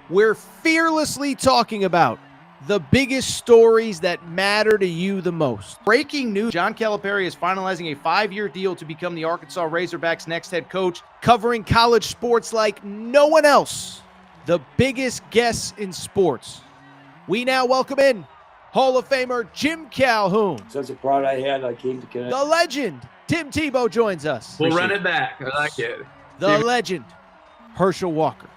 We're fearlessly talking about the biggest stories that matter to you the most. Breaking news, John Calipari is finalizing a 5-year deal to become the Arkansas Razorbacks' next head coach, covering college sports like no one else. The biggest guests in sports. We now welcome in Hall of Famer Jim Calhoun. Such a pride I had, I came to connect. The legend, Tim Tebow, joins us. We'll run it back. I like it. The legend, Herschel Walker.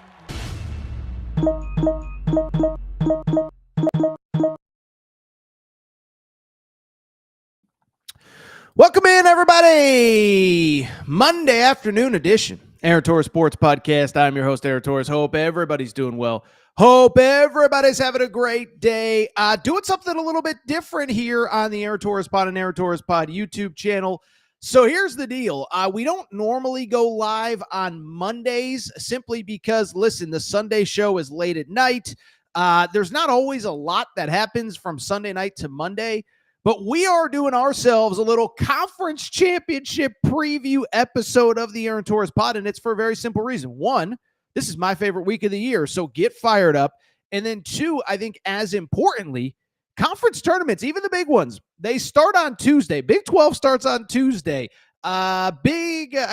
Welcome in, everybody. Monday afternoon edition, Aaron Torres Sports Podcast. I'm your host, Aaron Torres. Hope everybody's doing well. Hope everybody's having a great day. Doing something a little bit different here on the Aaron Torres Pod and Aaron Torres Pod YouTube channel. So here's the deal. We don't normally go live on Mondays simply because, listen, the Sunday show is late at night. There's not always a lot that happens from Sunday night to Monday, but we are doing ourselves a little conference championship preview episode of the Aaron Torres Pod, and it's for a very simple reason. One, this is my favorite week of the year, so get fired up. And then two, I think as importantly, conference tournaments, even the big ones, they start on Tuesday. Big 12 starts on Tuesday. I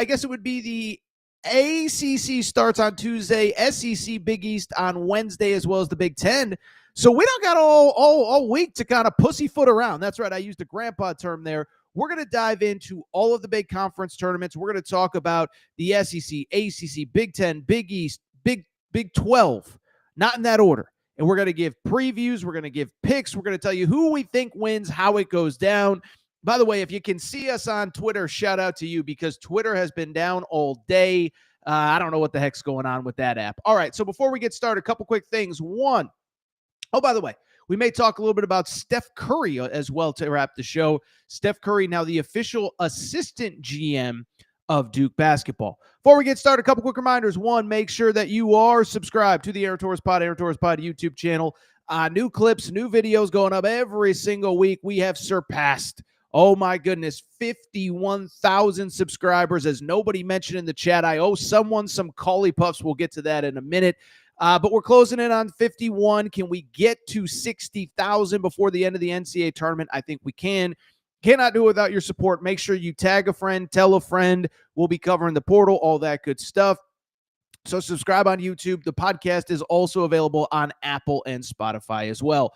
guess it would be the ACC starts on Tuesday, SEC, Big East on Wednesday, as well as the Big 10. So we don't got all week to kind of pussyfoot around. That's right. I used a grandpa term there. We're going to dive into all of the big conference tournaments. We're going to talk about the SEC, ACC, Big 10, Big East, Big 12, not in that order. And we're going to give previews. We're going to give picks. We're going to tell you who we think wins, how it goes down. By the way, if you can see us on Twitter, shout out to you because Twitter has been down all day. I don't know what the heck's going on with that app. All right, so before we get started, a couple quick things. One, by the way, we may talk a little bit about Steph Curry as well to wrap the show. Steph Curry, now the official assistant GM of Duke basketball. Before we get started, a couple quick reminders. One, make sure that you are subscribed to the Aaron Torres Pod YouTube channel. New clips, new videos going up every single week. We have surpassed, oh my goodness, 51,000 subscribers, as nobody mentioned in the chat. I owe someone some Collie Puffs. We'll get to that in a minute. But we're closing in on 51. Can we get to 60,000 before the end of the NCAA tournament? I think we can. Cannot do it without your support. Make sure you tag a friend, tell a friend. We'll be covering the portal, all that good stuff. So subscribe on YouTube. The podcast is also available on Apple and Spotify as well.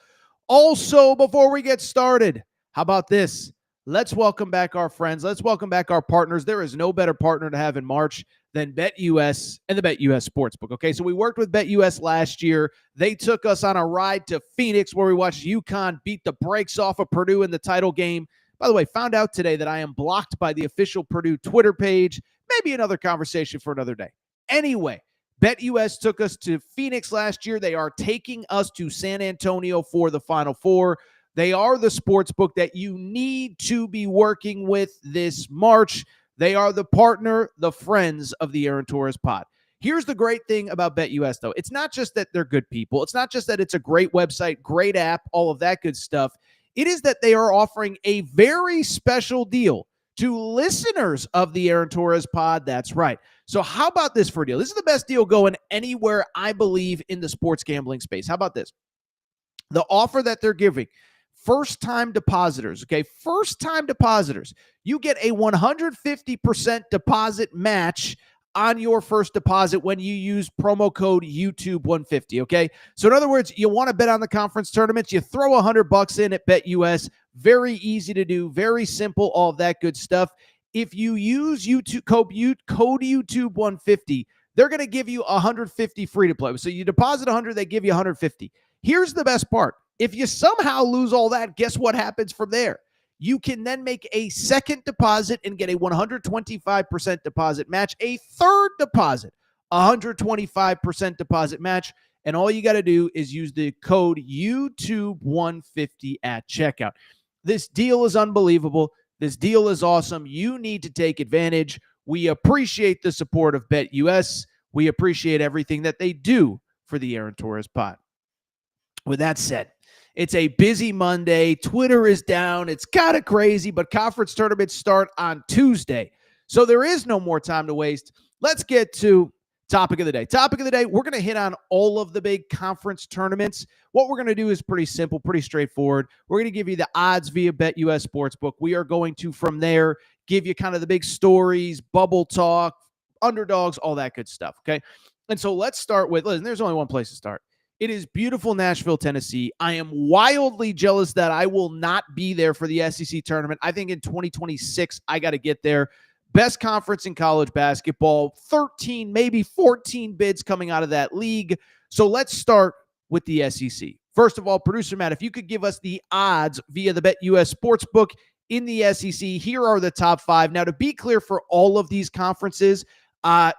Also, before we get started, how about this? Let's welcome back our friends. Let's welcome back our partners. There is no better partner to have in March than BetUS and the BetUS Sportsbook. Okay, so we worked with BetUS last year. They took us on a ride to Phoenix where we watched UConn beat the brakes off of Purdue in the title game. By the way, found out today that I am blocked by the official Purdue Twitter page. Maybe another conversation for another day. Anyway, BetUS took us to Phoenix last year. They are taking us to San Antonio for the Final Four. They are the sports book that you need to be working with this March. They are the partner, the friends of the Aaron Torres Pod. Here's the great thing about BetUS, though. It's not just that they're good people. It's not just that it's a great website, great app, all of that good stuff. It is that they are offering a very special deal to listeners of the Aaron Torres Pod. That's right. So how about this for a deal? This is the best deal going anywhere, I believe, in the sports gambling space. How about this? The offer that they're giving, first-time depositors, okay? First-time depositors, you get a 150% deposit match on your first deposit when you use promo code YouTube150, okay? So in other words, you want to bet on the conference tournaments, you throw $100 in at BetUS. Very easy to do, very simple, all of that good stuff. If you use YouTube code YouTube150, they're going to give you $150 free to play. So you deposit $100, they give you $150. Here's the best part. If you somehow lose all that, guess what happens from there? You can then make a second deposit and get a 125% deposit match, a third deposit, 125% deposit match, and all you got to do is use the code YouTube150 at checkout. This deal is unbelievable. This deal is awesome. You need to take advantage. We appreciate the support of BetUS. We appreciate everything that they do for the Aaron Torres Pod. With that said, it's a busy Monday. Twitter is down. It's kind of crazy, but conference tournaments start on Tuesday. So there is no more time to waste. Let's get to Topic of the day. We're going to hit on all of the big conference tournaments. What we're going to do is pretty simple, pretty straightforward. We're going to give you the odds via BetUS Sportsbook. We are going to, from there, give you kind of the big stories, bubble talk, underdogs, all that good stuff, okay? And so let's start with, listen, there's only one place to start. It is beautiful Nashville, Tennessee. I am wildly jealous that I will not be there for the SEC tournament. I think in 2026, I got to get there. Best conference in college basketball, 13, maybe 14 bids coming out of that league. So let's start with the SEC. First of all, producer Matt, if you could give us the odds via the BetUS Sportsbook in the SEC, here are the top 5. Now, to be clear, for all of these conferences,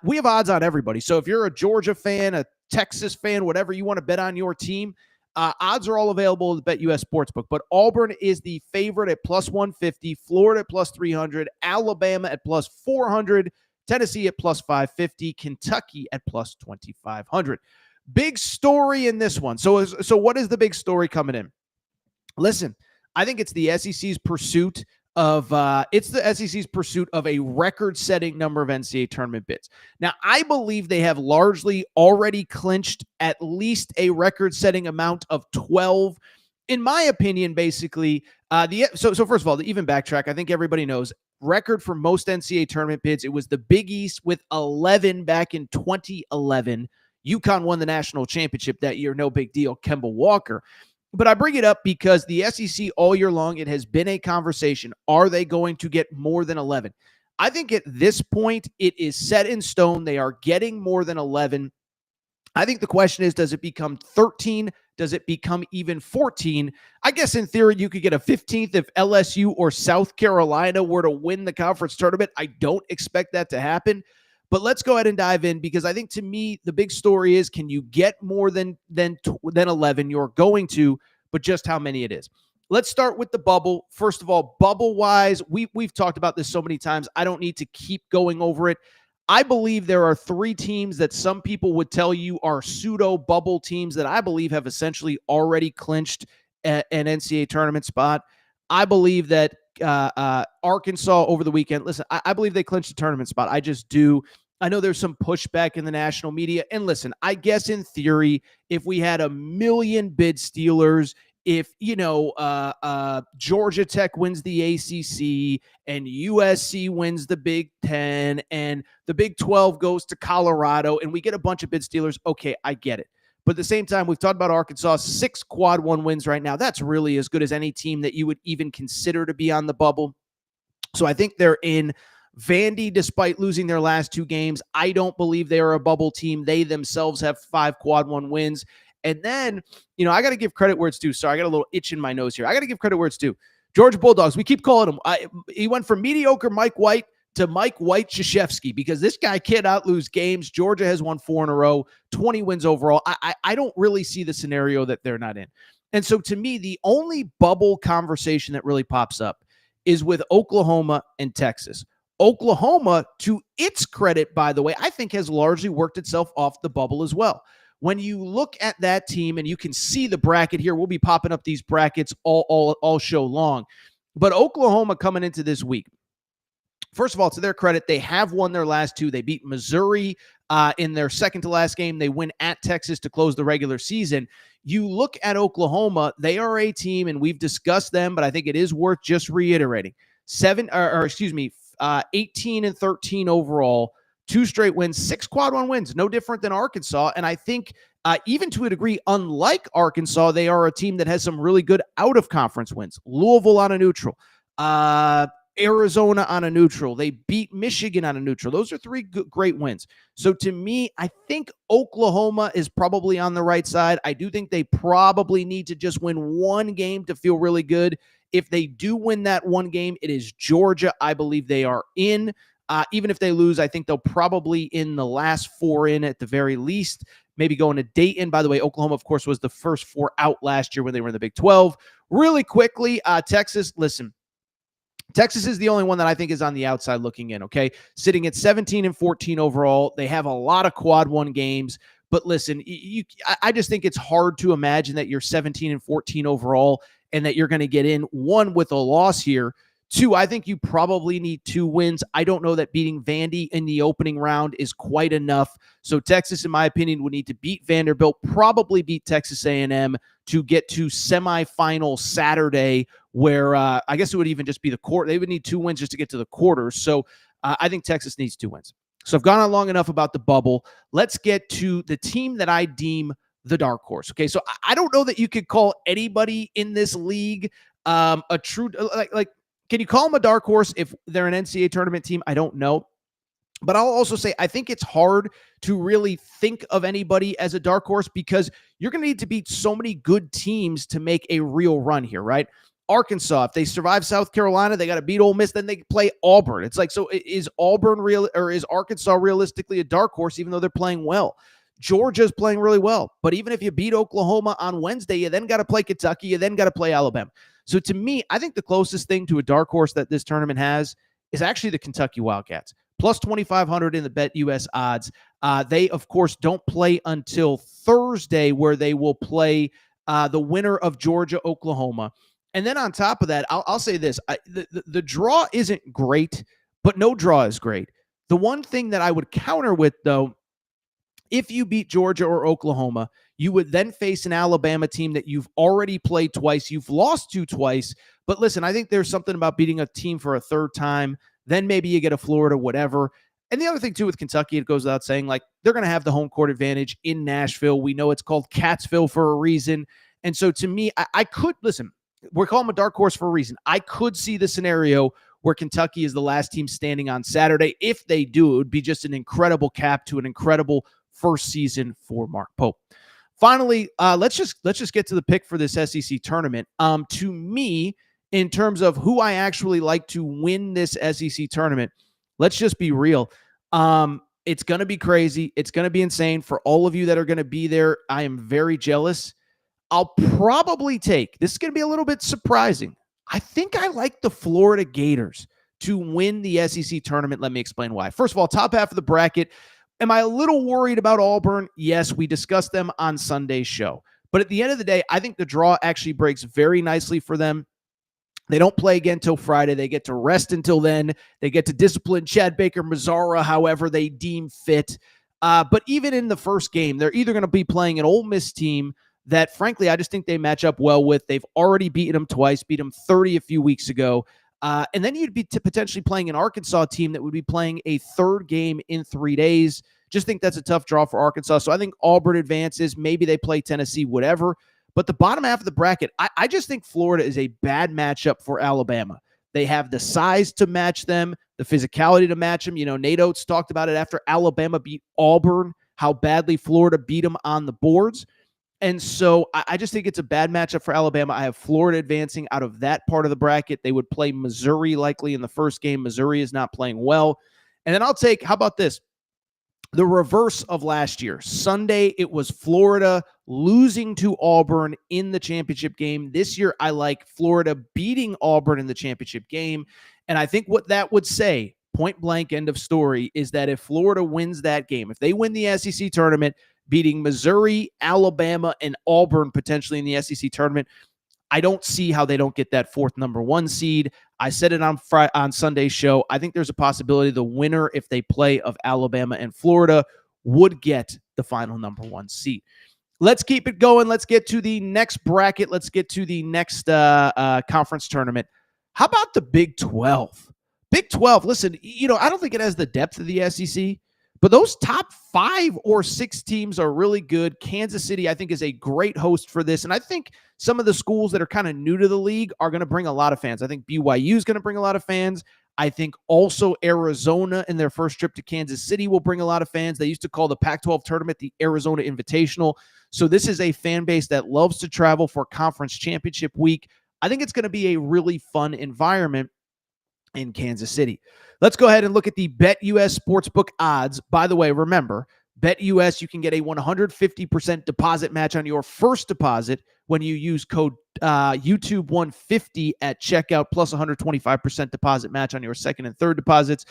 we have odds on everybody. So if you're a Georgia fan, a Texas fan, whatever you want to bet on your team, odds are all available at the BetUS Sportsbook, but Auburn is the favorite at plus 150, Florida at plus 300, Alabama at plus 400, Tennessee at plus 550, Kentucky at plus 2,500. Big story in this one. So what is the big story coming in? Listen, I think it's the SEC's pursuit of a record-setting number of NCAA tournament bids. Now, I believe they have largely already clinched at least a record-setting amount of 12. In my opinion, basically, so first of all, to even backtrack, I think everybody knows record for most NCAA tournament bids. It was the Big East with 11 back in 2011. UConn won the national championship that year. No big deal. Kemba Walker. But I bring it up because the SEC all year long, it has been a conversation. Are they going to get more than 11? I think at this point, it is set in stone. They are getting more than 11. I think the question is, does it become 13? Does it become even 14? I guess in theory, you could get a 15th if LSU or South Carolina were to win the conference tournament. I don't expect that to happen. But let's go ahead and dive in, because I think, to me, the big story is, can you get more than 11? You're going to, but just how many it is. Let's start with the bubble. First of all, bubble-wise, we've talked about this so many times. I don't need to keep going over it. I believe there are 3 teams that some people would tell you are pseudo-bubble teams that I believe have essentially already clinched an NCAA tournament spot. I believe that Arkansas over the weekend, listen, I believe they clinched a tournament spot. I just do. I know there's some pushback in the national media. And listen, I guess in theory, if we had a million bid stealers, if, Georgia Tech wins the ACC and USC wins the Big Ten and the Big 12 goes to Colorado and we get a bunch of bid stealers, okay, I get it. But at the same time, we've talked about Arkansas, 6 quad 1 wins right now. That's really as good as any team that you would even consider to be on the bubble. So I think they're in. Vandy, despite losing their last 2 games, I don't believe they are a bubble team. They themselves have 5 quad 1 wins. And then, I got to give credit where it's due. Sorry, I got a little itch in my nose here. I got to give credit where it's due. Georgia Bulldogs, we keep calling him. He went from mediocre Mike White to Mike White Krzyzewski, because this guy can't out-lose games. Georgia has won 4 in a row, 20 wins overall. I don't really see the scenario that they're not in. And so, to me, the only bubble conversation that really pops up is with Oklahoma and Texas. Oklahoma, to its credit, by the way, I think has largely worked itself off the bubble as well. When you look at that team, and you can see the bracket here, we'll be popping up these brackets all show long. But Oklahoma coming into this week, first of all, to their credit, they have won their last 2. They beat Missouri in their second to last game. They win at Texas to close the regular season. You look at Oklahoma, they are a team, and we've discussed them, but I think it is worth just reiterating. 18 and 13 overall, 2 straight wins, 6 quad 1 wins, no different than Arkansas. And I think even to a degree, unlike Arkansas, they are a team that has some really good out-of-conference wins. Louisville on a neutral, Arizona on a neutral. They beat Michigan on a neutral. Those are 3 great wins. So to me, I think Oklahoma is probably on the right side. I do think they probably need to just win 1 game to feel really good. If they do win that 1 game, it is Georgia. I believe they are in. Even if they lose, I think they'll probably in the last 4 in at the very least, maybe going to Dayton. By the way, Oklahoma, of course, was the first 4 out last year when they were in the Big 12. Really quickly, Texas, listen, Texas is the only one that I think is on the outside looking in, okay? Sitting at 17 and 14 overall. They have a lot of quad 1 games. But listen, I just think it's hard to imagine that you're 17 and 14 overall and that you're going to get in, 1, with a loss here. 2, I think you probably need 2 wins. I don't know that beating Vandy in the opening round is quite enough. So Texas, in my opinion, would need to beat Vanderbilt, probably beat Texas A&M to get to semifinal Saturday, where I guess it would even just be the quarter. They would need 2 wins just to get to the quarters. So I think Texas needs 2 wins. So I've gone on long enough about the bubble. Let's get to the team that I deem the dark horse. Okay, so I don't know that you could call anybody in this league a true like. Can you call them a dark horse if they're an NCAA tournament team? I don't know. But I'll also say I think it's hard to really think of anybody as a dark horse because you're going to need to beat so many good teams to make a real run here, right? Arkansas, if they survive South Carolina, they got to beat Ole Miss, then they play Auburn. It's like, so is Auburn real, or is Arkansas realistically a dark horse even though they're playing well? Georgia's playing really well. But even if you beat Oklahoma on Wednesday, you then got to play Kentucky, you then got to play Alabama. So to me, I think the closest thing to a dark horse that this tournament has is actually the Kentucky Wildcats. Plus 2,500 in the BetUS odds. They, of course, don't play until Thursday, where they will play the winner of Georgia, Oklahoma. And then on top of that, I'll say this. The draw isn't great, but no draw is great. The one thing that I would counter with, though, if you beat Georgia or Oklahoma, you would then face an Alabama team that you've already played twice. You've lost to twice. But listen, I think there's something about beating a team for a third time. Then maybe you get a Florida, whatever. And the other thing, too, with Kentucky, it goes without saying, like, they're going to have the home court advantage in Nashville. We know it's called Catsville for a reason. And so to me, I could, listen, we're calling them a dark horse for a reason. I could see the scenario where Kentucky is the last team standing on Saturday. If they do, it would be just an incredible cap to an incredible first season for Mark Pope. Finally, let's just get to the pick for this SEC tournament. To me, in terms of who I actually like to win this SEC tournament, let's just be real. It's going to be crazy. It's going to be insane for all of you that are going to be there. I am very jealous. I'll probably take, this is going to be a little bit surprising, I think I like the Florida Gators to win the SEC tournament. Let me explain why. First of all, top half of the bracket. Am I a little worried about Auburn? Yes, we discussed them on Sunday's show. But at the end of the day, I think the draw actually breaks very nicely for them. They don't play again until Friday. They get to rest until then. They get to discipline Chad Baker-Mazara however they deem fit. But even in the first game, they're either going to be playing an Ole Miss team that, frankly, I just think they match up well with. They've already beaten them twice, beat them 30 a few weeks ago. And then you'd be potentially playing an Arkansas team that would be playing a third game in 3 days. Just think that's a tough draw for Arkansas. So I think Auburn advances. Maybe they play Tennessee, whatever. But the bottom half of the bracket, I just think Florida is a bad matchup for Alabama. They have the size to match them, the physicality to match them. You know, Nate Oates talked about it after Alabama beat Auburn, how badly Florida beat them on the boards. And so I just think it's a bad matchup for Alabama. I have Florida advancing out of that part of the bracket. They would play Missouri likely in the first game. Missouri is not playing well. And then I'll take, how about this? The reverse of last year. Sunday, it was Florida losing to Auburn in the championship game. This year, I like Florida beating Auburn in the championship game. And I think what that would say, point blank, end of story, is that if Florida wins that game, if they win the SEC tournament, beating Missouri, Alabama, and Auburn potentially in the SEC tournament, I don't see how they don't get that fourth number 1 seed. I said it on Sunday's show. I think there's a possibility the winner, if they play, of Alabama and Florida would get the final number 1 seed. Let's keep it going. Let's get to the next bracket. Let's get to the next conference tournament. How about the Big 12? Big 12, listen, you know, I don't think it has the depth of the SEC, but those top 5 or 6 teams are really good. Kansas City, I think, is a great host for this. And I think some of the schools that are kind of new to the league are going to bring a lot of fans. I think BYU is going to bring a lot of fans. I think also Arizona in their first trip to Kansas City will bring a lot of fans. They used to call the Pac-12 tournament the Arizona Invitational. So this is a fan base that loves to travel for conference championship week. I think it's going to be a really fun environment in Kansas City. Let's go ahead and look at the BetUS Sportsbook odds. By the way, remember, BetUS, you can get a 150% deposit match on your first deposit when you use code YouTube150 at checkout, plus 125% deposit match on your second and third deposits.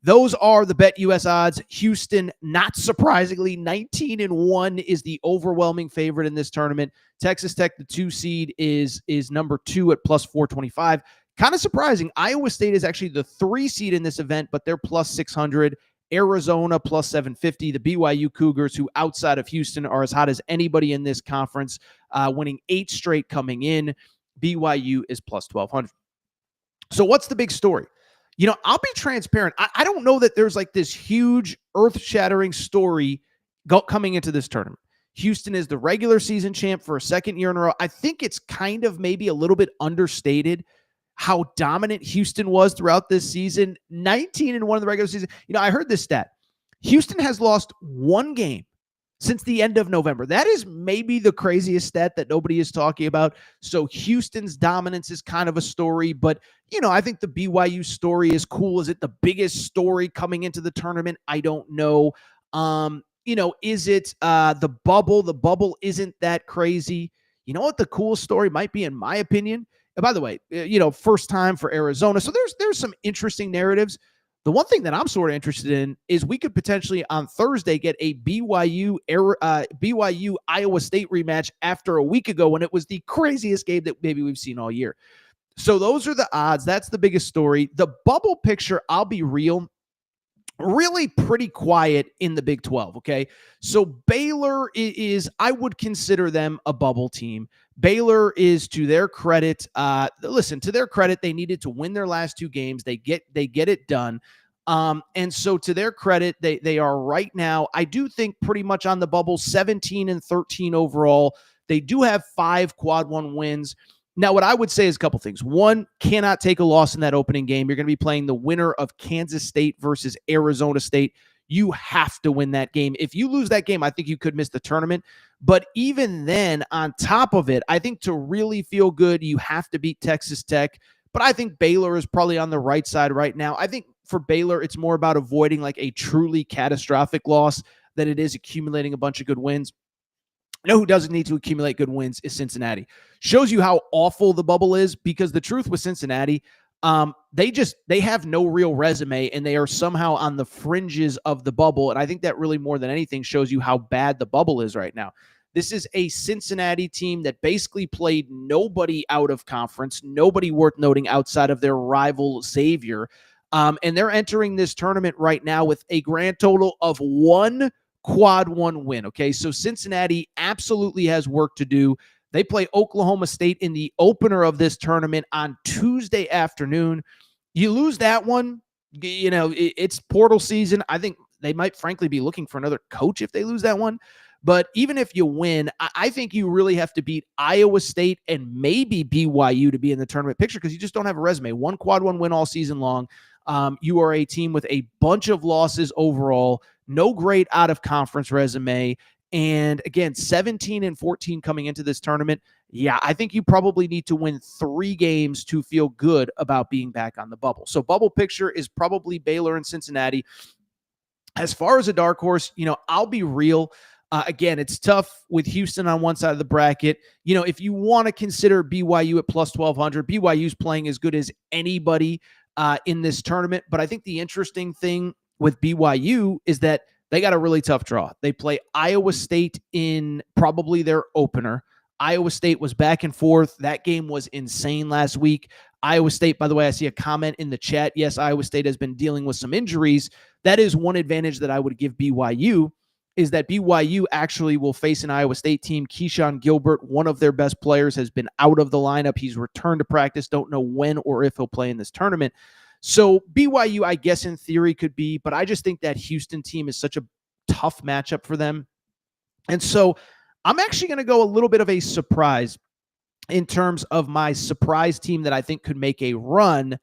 Those are the BetUS odds. Houston, not surprisingly, 19-1 is the overwhelming favorite in this tournament. Texas Tech, the 2 seed, is number 2 at plus 425. kind of surprising. Iowa State is actually the 3 seed in this event, but they're plus 600. Arizona plus 750. The BYU Cougars, who outside of Houston are as hot as anybody in this conference, winning 8 straight coming in. BYU is plus 1,200. So what's the big story? I'll be transparent. I don't know that there's like this huge earth-shattering story coming into this tournament. Houston is the regular season champ for a second year in a row. I think it's kind of maybe a little bit understated how dominant Houston was throughout this season. 19-1 in the regular season. I heard this stat. Houston has lost 1 game since the end of November. That is maybe the craziest stat that nobody is talking about. So Houston's dominance is kind of a story, but I think the BYU story is cool. Is it the biggest story coming into the tournament? I don't know. Is it the bubble? The bubble isn't that crazy. You know what the coolest story might be, in my opinion? And by the way, first time for Arizona. So there's some interesting narratives. The one thing that I'm sort of interested in is we could potentially on Thursday get a BYU Iowa State rematch after a week ago when it was the craziest game that maybe we've seen all year. So those are the odds. That's the biggest story. The bubble picture, I'll be real, really pretty quiet in the Big 12, okay? So Baylor is, I would consider them a bubble team. Baylor is, to their credit, to their credit, they needed to win their last 2 games. They get it done. And so to their credit, they are right now, I do think pretty much on the bubble, 17-13 overall. They do have 5 quad 1 wins. Now, what I would say is a couple things. One, cannot take a loss in that opening game. You're going to be playing the winner of Kansas State versus Arizona State. You have to win that game. If you lose that game, I think you could miss the tournament. But even then, on top of it, I think to really feel good, you have to beat Texas Tech. But I think Baylor is probably on the right side right now. I think for Baylor, it's more about avoiding like a truly catastrophic loss than it is accumulating a bunch of good wins. Who doesn't need to accumulate good wins is Cincinnati. Shows you how awful the bubble is, because the truth with Cincinnati, they have no real resume and they are somehow on the fringes of the bubble. And I think that really more than anything shows you how bad the bubble is right now. This is a Cincinnati team that basically played nobody out of conference, nobody worth noting outside of their rival Xavier. And they're entering this tournament right now with a grand total of 1 quad 1 win. Okay, so Cincinnati absolutely has work to do. They play Oklahoma State in the opener of this tournament on Tuesday afternoon. You lose that one, it's portal season. I think they might frankly be looking for another coach if they lose that one. But even if you win, I think you really have to beat Iowa State and maybe BYU to be in the tournament picture, because you just don't have a resume. 1 quad 1 win all season long. You are a team with a bunch of losses overall, no great out-of-conference resume, and again, 17-14 coming into this tournament. Yeah, I think you probably need to win 3 games to feel good about being back on the bubble. So bubble picture is probably Baylor and Cincinnati. As far as a dark horse, I'll be real. Again, it's tough with Houston on one side of the bracket. If you want to consider BYU at plus 1,200, BYU's playing as good as anybody in this tournament. But I think the interesting thing with BYU is that they got a really tough draw. They play Iowa State in probably their opener. Iowa State was back and forth. That game was insane last week. Iowa State, by the way, I see a comment in the chat. Yes, Iowa State has been dealing with some injuries. That is one advantage that I would give BYU, is that BYU actually will face an Iowa State team. Keyshawn Gilbert, one of their best players, has been out of the lineup. He's returned to practice. Don't know when or if he'll play in this tournament. So BYU, I guess in theory could be, but I just think that Houston team is such a tough matchup for them. And so I'm actually going to go a little bit of a surprise in terms of my surprise team that I think could make a run.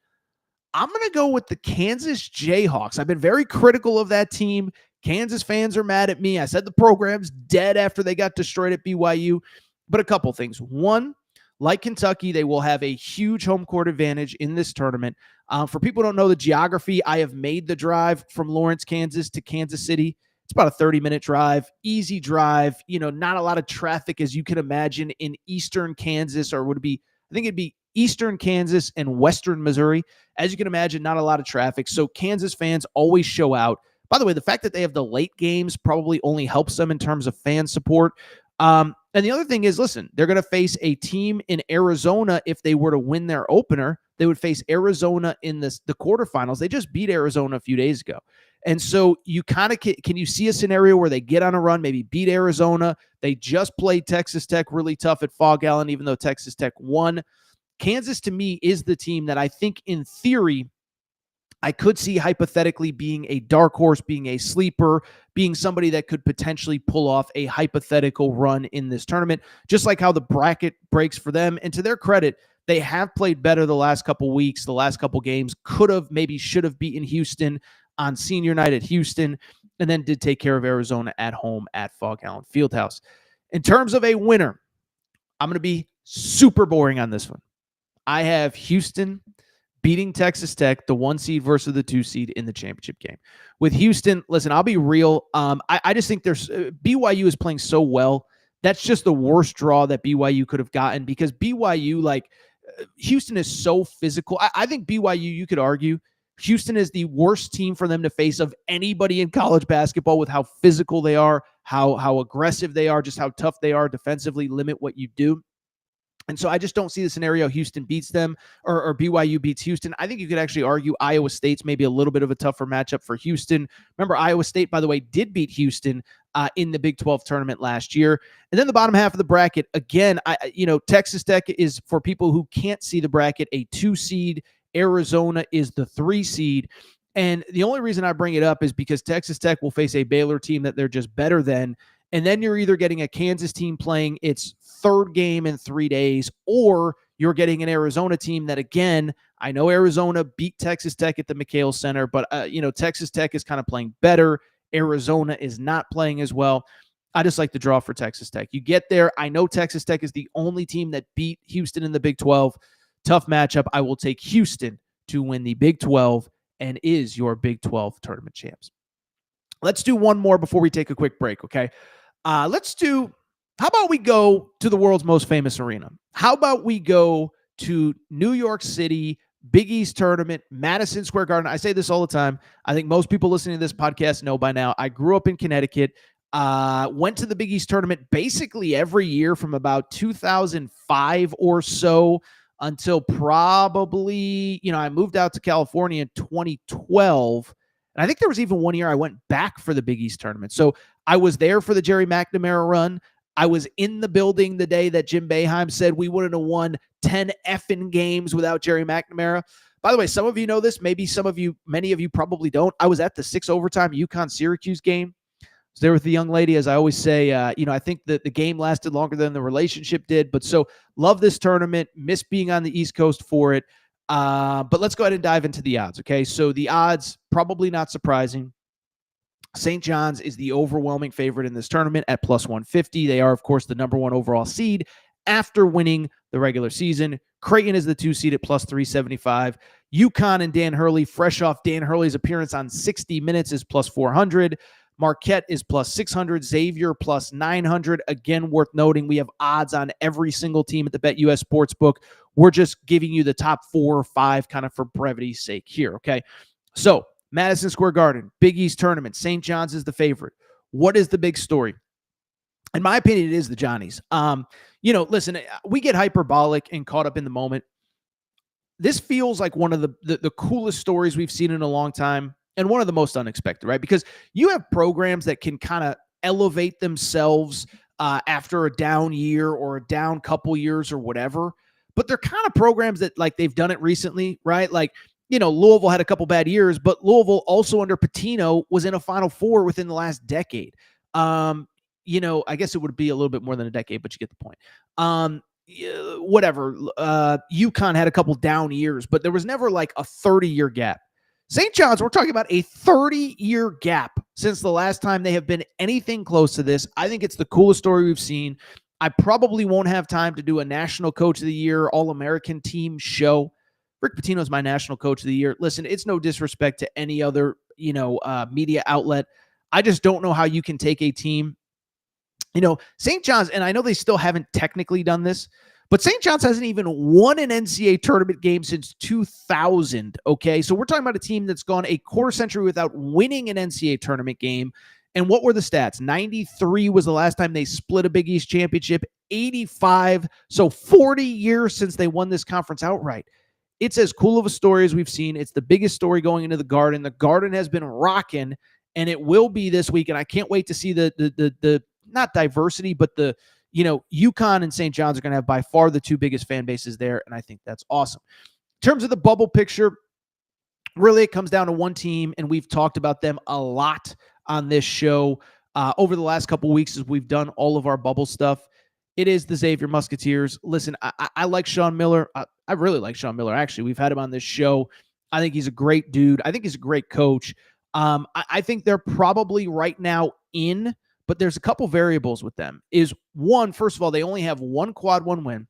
I'm going to go with the Kansas Jayhawks. I've been very critical of that team. Kansas fans are mad at me. I said the program's dead after they got destroyed at BYU. But a couple things. One, like Kentucky, they will have a huge home court advantage in this tournament. For people who don't know the geography, I have made the drive from Lawrence, Kansas to Kansas City. It's about a 30-minute drive, easy drive, not a lot of traffic as you can imagine in eastern Kansas, or would it be, I think it'd be eastern Kansas and western Missouri. As you can imagine, not a lot of traffic. So Kansas fans always show out. By the way, the fact that they have the late games probably only helps them in terms of fan support. And the other thing is, listen, they're going to face a team in Arizona if they were to win their opener They would face Arizona in the quarterfinals. They just beat Arizona a few days ago. And so you kind of can you see a scenario where they get on a run, maybe beat Arizona? They just played Texas Tech really tough at Fog Allen, even though Texas Tech won. Kansas, to me, is the team that I think in theory I could see hypothetically being a dark horse, being a sleeper, being somebody that could potentially pull off a hypothetical run in this tournament, just like how the bracket breaks for them. And to their credit, they have played better the last couple weeks, the last couple games, could have, maybe should have beaten Houston on senior night at Houston, and then did take care of Arizona at home at Fog Allen Fieldhouse. In terms of a winner, I'm going to be super boring on this one. I have Houston beating Texas Tech, the 1 seed versus the 2 seed in the championship game. With Houston, listen, I'll be real. I just think there's BYU is playing so well. That's just the worst draw that BYU could have gotten, because BYU, like, Houston is so physical. I think BYU, you could argue, Houston is the worst team for them to face of anybody in college basketball, with how physical they are, how aggressive they are, just how tough they are defensively, limit what you do. And so I just don't see the scenario Houston beats them or BYU beats Houston. I think you could actually argue Iowa State's maybe a little bit of a tougher matchup for Houston. Remember, Iowa State, by the way, did beat Houston in the Big 12 tournament last year. And then the bottom half of the bracket, again, Texas Tech is, for people who can't see the bracket, a 2 seed. Arizona is the 3 seed. And the only reason I bring it up is because Texas Tech will face a Baylor team that they're just better than. And then you're either getting a Kansas team playing its third game in 3 days, or you're getting an Arizona team that, again, I know Arizona beat Texas Tech at the McHale Center, but, Texas Tech is kind of playing better. Arizona is not playing as well. I just like the draw for Texas Tech. You get there. I know Texas Tech is the only team that beat Houston in the Big 12. Tough matchup. I will take Houston to win the Big 12 and is your Big 12 tournament champs. Let's do one more before we take a quick break, okay? How about we go to the world's most famous arena? How about we go to New York City, Big East tournament, Madison Square Garden? I say this all the time. I think most people listening to this podcast know by now. I grew up in Connecticut, went to the Big East tournament basically every year from about 2005 or so until probably, I moved out to California in 2012. And I think there was even one year I went back for the Big East tournament. So I was there for the Jerry McNamara run. I was in the building the day that Jim Boeheim said we wouldn't have won 10 effing games without Jerry McNamara. By the way, some of you know this. Maybe many of you probably don't. I was at the 6 overtime UConn-Syracuse game. I was there with the young lady, as I always say. I think that the game lasted longer than the relationship did. But so love this tournament. Miss being on the East Coast for it. But let's go ahead and dive into the odds, okay? So the odds, probably not surprising. St. John's is the overwhelming favorite in this tournament at plus 150. They are, of course, the number 1 overall seed after winning the regular season. Creighton is the 2 seed at plus 375. UConn and Dan Hurley, fresh off Dan Hurley's appearance on 60 Minutes, is plus 400. Marquette is plus 600. Xavier plus 900. Again, worth noting, we have odds on every single team at the BetUS Sportsbook. We're just giving you the top 4 or 5 kind of for brevity's sake here, okay? So, Madison Square Garden, Big East tournament. St. John's is the favorite. What is the big story? In my opinion, it is the Johnnies. Listen, we get hyperbolic and caught up in the moment. This feels like one of the coolest stories we've seen in a long time, and one of the most unexpected, right? Because you have programs that can kind of elevate themselves after a down year or a down couple years or whatever, but they're kind of programs that, like, they've done it recently, right? Like, Louisville had a couple bad years, but Louisville also under Pitino was in a Final Four within the last decade. I guess it would be a little bit more than a decade, but you get the point. Whatever. UConn had a couple down years, but there was never like a 30-year gap. St. John's, we're talking about a 30-year gap since the last time they have been anything close to this. I think it's the coolest story we've seen. I probably won't have time to do a National Coach of the Year, All-American Team show. Rick Pitino is my National Coach of the Year. Listen, it's no disrespect to any other, media outlet. I just don't know how you can take a team. St. John's, and I know they still haven't technically done this, but St. John's hasn't even won an NCAA tournament game since 2000, okay? So we're talking about a team that's gone a quarter century without winning an NCAA tournament game. And what were the stats? 93 was the last time they split a Big East championship, 85, so 40 years since they won this conference outright. It's as cool of a story as we've seen. It's the biggest story going into the Garden. The Garden has been rocking, and it will be this week. And I can't wait to see the not diversity, but UConn and St. John's are going to have by far the two biggest fan bases there, and I think that's awesome. In terms of the bubble picture, really it comes down to one team, and we've talked about them a lot on this show over the last couple weeks as we've done all of our bubble stuff. It is the Xavier Musketeers. Listen, I like Sean Miller. I really like Sean Miller, actually. We've had him on this show. I think he's a great dude. I think he's a great coach. I think they're probably right now in, but there's a couple variables with them. Is one, first of all, they only have one quad one win.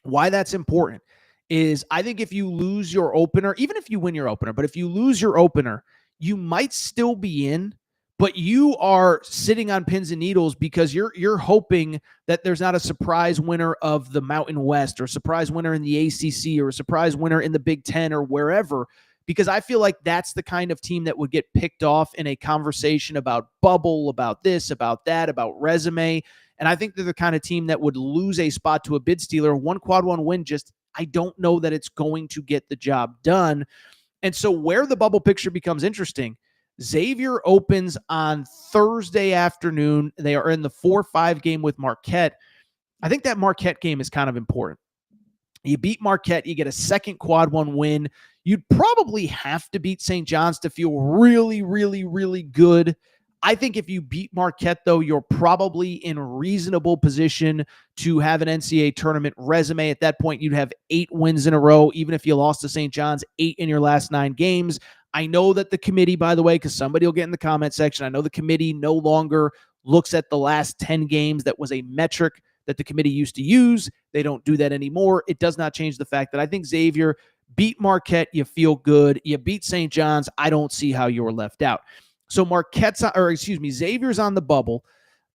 Why that's important is I think if you lose your opener, even if you win your opener, but if you lose your opener, you might still be in, but you are sitting on pins and needles because you're hoping that there's not a surprise winner of the Mountain West or a surprise winner in the ACC or a surprise winner in the Big Ten or wherever, because I feel like that's the kind of team that would get picked off in a conversation about bubble, about this, about that, about resume. And I think they're the kind of team that would lose a spot to a bid stealer. One quad one win, just I don't know that it's going to get the job done. And so where the bubble picture becomes interesting, Xavier opens on Thursday afternoon. They are in the 4-5 game with Marquette. I think that Marquette game is kind of important. You beat Marquette, you get a second quad one win. You'd probably have to beat St. John's to feel really, really, really good. I think if you beat Marquette, though, you're probably in reasonable position to have an NCAA tournament resume. At that point, you'd have 8 wins in a row, even if you lost to St. John's, 8 in your last 9 games. I know that the committee, by the way, because somebody will get in the comment section, I know the committee no longer looks at the last 10 games. That was a metric that the committee used to use. They don't do that anymore. It does not change the fact that I think Xavier beat Marquette, you feel good. You beat St. John's, I don't see how you were left out. So Xavier's on the bubble.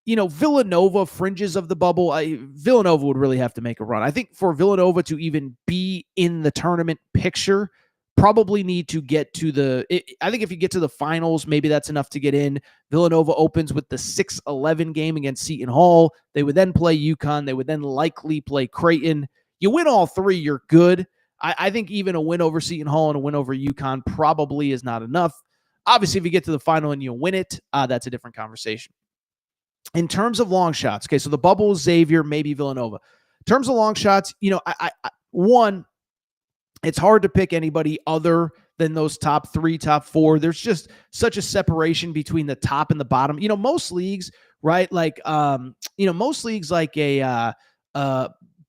Villanova fringes of the bubble. Villanova would really have to make a run. I think for Villanova to even be in the tournament picture, probably need to get to I think if you get to the finals, maybe that's enough to get in. Villanova opens with the 6-11 game against Seton Hall. They would then play UConn. They would then likely play Creighton. You win all 3, you're good. I think even a win over Seton Hall and a win over UConn probably is not enough. Obviously, if you get to the final and you win it, that's a different conversation. In terms of long shots, okay, so the bubble is Xavier, maybe Villanova. In terms of long shots, one, it's hard to pick anybody other than those top 3, top 4. There's just such a separation between the top and the bottom. Most leagues, right? Like, most leagues like a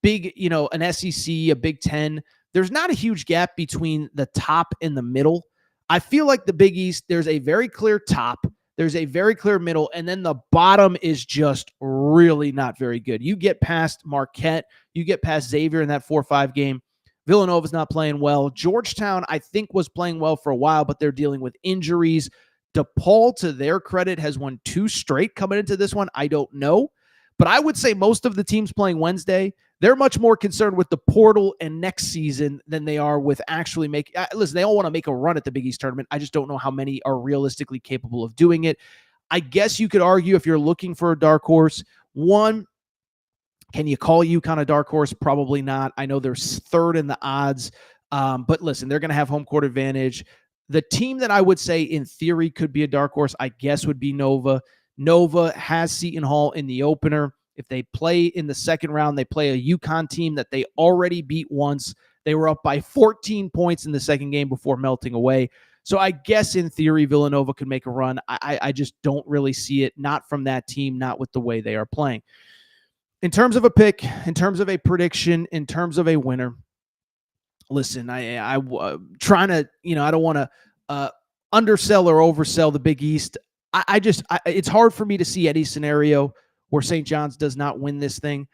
big, an SEC, a Big Ten, there's not a huge gap between the top and the middle. I feel like the Big East, there's a very clear top, there's a very clear middle, and then the bottom is just really not very good. You get past Marquette, you get past Xavier in that 4-5 game. Villanova's not playing well. Georgetown, I think, was playing well for a while, but they're dealing with injuries. DePaul, to their credit, has won 2 straight coming into this one. I don't know. But I would say most of the teams playing Wednesday, they're much more concerned with the portal and next season than they are with actually making. Listen, they all want to make a run at the Big East tournament. I just don't know how many are realistically capable of doing it. I guess you could argue if you're looking for a dark horse, one, can you call UConn a dark horse? Probably not. I know they're 3rd in the odds, but listen, they're going to have home court advantage. The team that I would say in theory could be a dark horse, I guess, would be Nova. Nova has Seton Hall in the opener. If they play in the second round, they play a UConn team that they already beat once. They were up by 14 points in the second game before melting away. So I guess in theory, Villanova could make a run. I just don't really see it, not from that team, not with the way they are playing. In terms of a pick, in terms of a prediction, in terms of a winner, listen, I trying to, I don't want to undersell or oversell the Big East. It's hard for me to see any scenario where St. John's does not win this thing.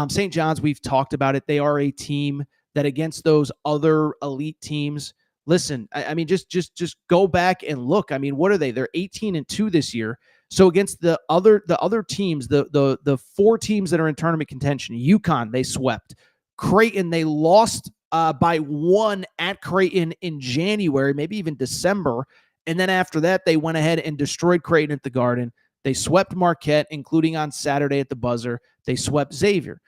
St. John's, we've talked about it. They are a team that against those other elite teams, listen, I mean, just go back and look. I mean, what are they? They're 18-2 this year. So against the other teams, the 4 teams that are in tournament contention, UConn, they swept. Creighton, they lost by 1 at Creighton in January, maybe even December. And then after that, they went ahead and destroyed Creighton at the Garden. They swept Marquette, including on Saturday at the buzzer. They swept Xavier.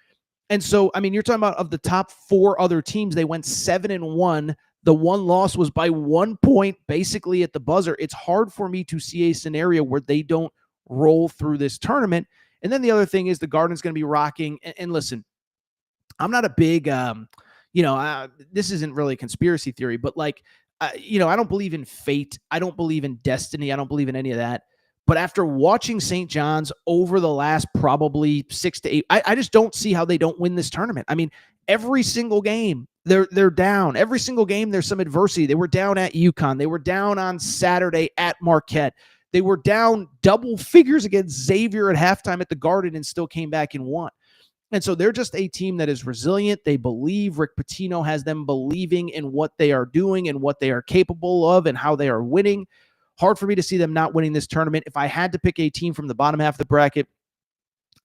And so, I mean, you're talking about of the top 4 other teams, they went 7-1. The one loss was by 1 point, basically at the buzzer. It's hard for me to see a scenario where they don't roll through this tournament. And then the other thing is the Garden's going to be rocking. And listen, I'm not a big, this isn't really a conspiracy theory, but I don't believe in fate. I don't believe in destiny. I don't believe in any of that. But after watching St. John's over the last probably 6 to 8, I just don't see how they don't win this tournament. I mean, every single game they're down. Every single game there's some adversity. They were down at UConn. They were down on Saturday at Marquette. They were down double figures against Xavier at halftime at the Garden and still came back and won. And so they're just a team that is resilient. They believe. Rick Pitino has them believing in what they are doing and what they are capable of and how they are winning. Hard for me to see them not winning this tournament. If I had to pick a team from the bottom half of the bracket,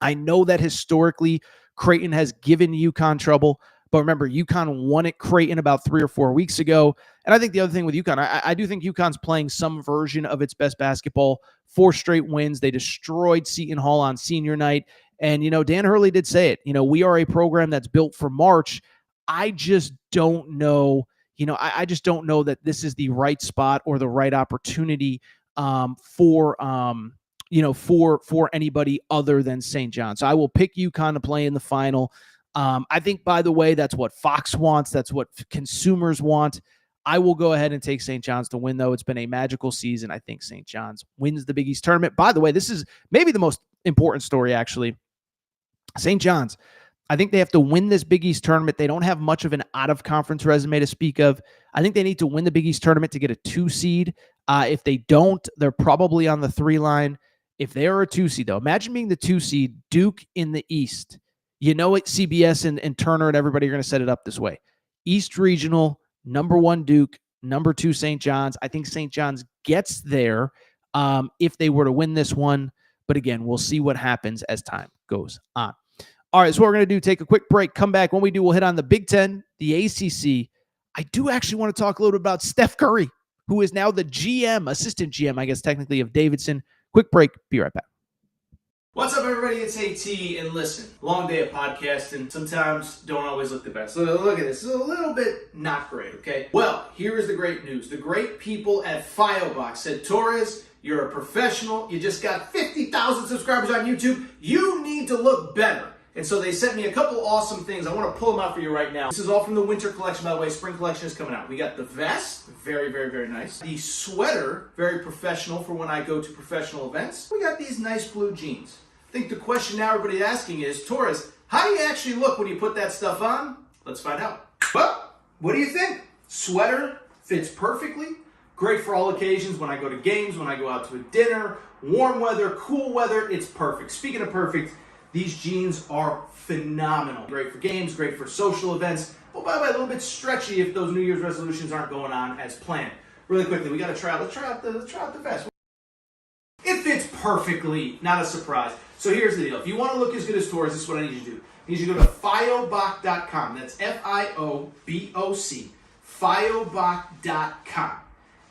I know that historically Creighton has given UConn trouble. But remember, UConn won at Creighton about 3 or 4 weeks ago. And I think the other thing with UConn, I do think UConn's playing some version of its best basketball. 4 straight wins. They destroyed Seton Hall on senior night. And, Dan Hurley did say it. We are a program that's built for March. I just don't know. I just don't know that this is the right spot or the right opportunity for anybody other than St. John. So I will pick UConn to play in the final. I think, by the way, that's what Fox wants. That's what consumers want. I will go ahead and take St. John's to win, though. It's been a magical season. I think St. John's wins the Big East tournament. By the way, this is maybe the most important story, actually. St. John's, I think they have to win this Big East tournament. They don't have much of an out-of-conference resume to speak of. I think they need to win the Big East tournament to get a 2 seed. If they don't, they're probably on the 3 line. If they are a 2 seed, though, imagine being the 2 seed, Duke in the East. CBS and Turner and everybody are going to set it up this way. East Regional, number 1 Duke, number 2 St. John's. I think St. John's gets there if they were to win this one. But again, we'll see what happens as time goes on. All right, so what we're going to do, take a quick break, come back. When we do, we'll hit on the Big Ten, the ACC. I do actually want to talk a little bit about Steph Curry, who is now the assistant GM, I guess, technically, of Davidson. Quick break. Be right back. What's up, everybody? It's AT, and listen, long day of podcasting. Sometimes don't always look the best. So look at this. It's a little bit not great, okay? Well, here is the great news. The great people at Firebox said, Torres, you're a professional. You just got 50,000 subscribers on YouTube. You need to look better. And so they sent me a couple awesome things. I want to pull them out for you right now. This is all from the winter collection, by the way. Spring collection is coming out. We got the vest, very, very, very nice. The sweater, very professional for when I go to professional events. We got these nice blue jeans. I think the question now everybody's asking is, Torres, how do you actually look when you put that stuff on? Let's find out. Well, what do you think? Sweater fits perfectly. Great for all occasions. When I go to games, when I go out to a dinner, warm weather, cool weather, it's perfect. Speaking of perfect, these jeans are phenomenal. Great for games, great for social events. Oh, by the way, a little bit stretchy if those New Year's resolutions aren't going on as planned. Really quickly, we got to try out. Let's try out the vest. It fits perfectly. Not a surprise. So here's the deal. If you want to look as good as Torres, this is what I need you to do. I need you to go to Fioboc.com. That's F-I-O-B-O-C. Fioboc.com.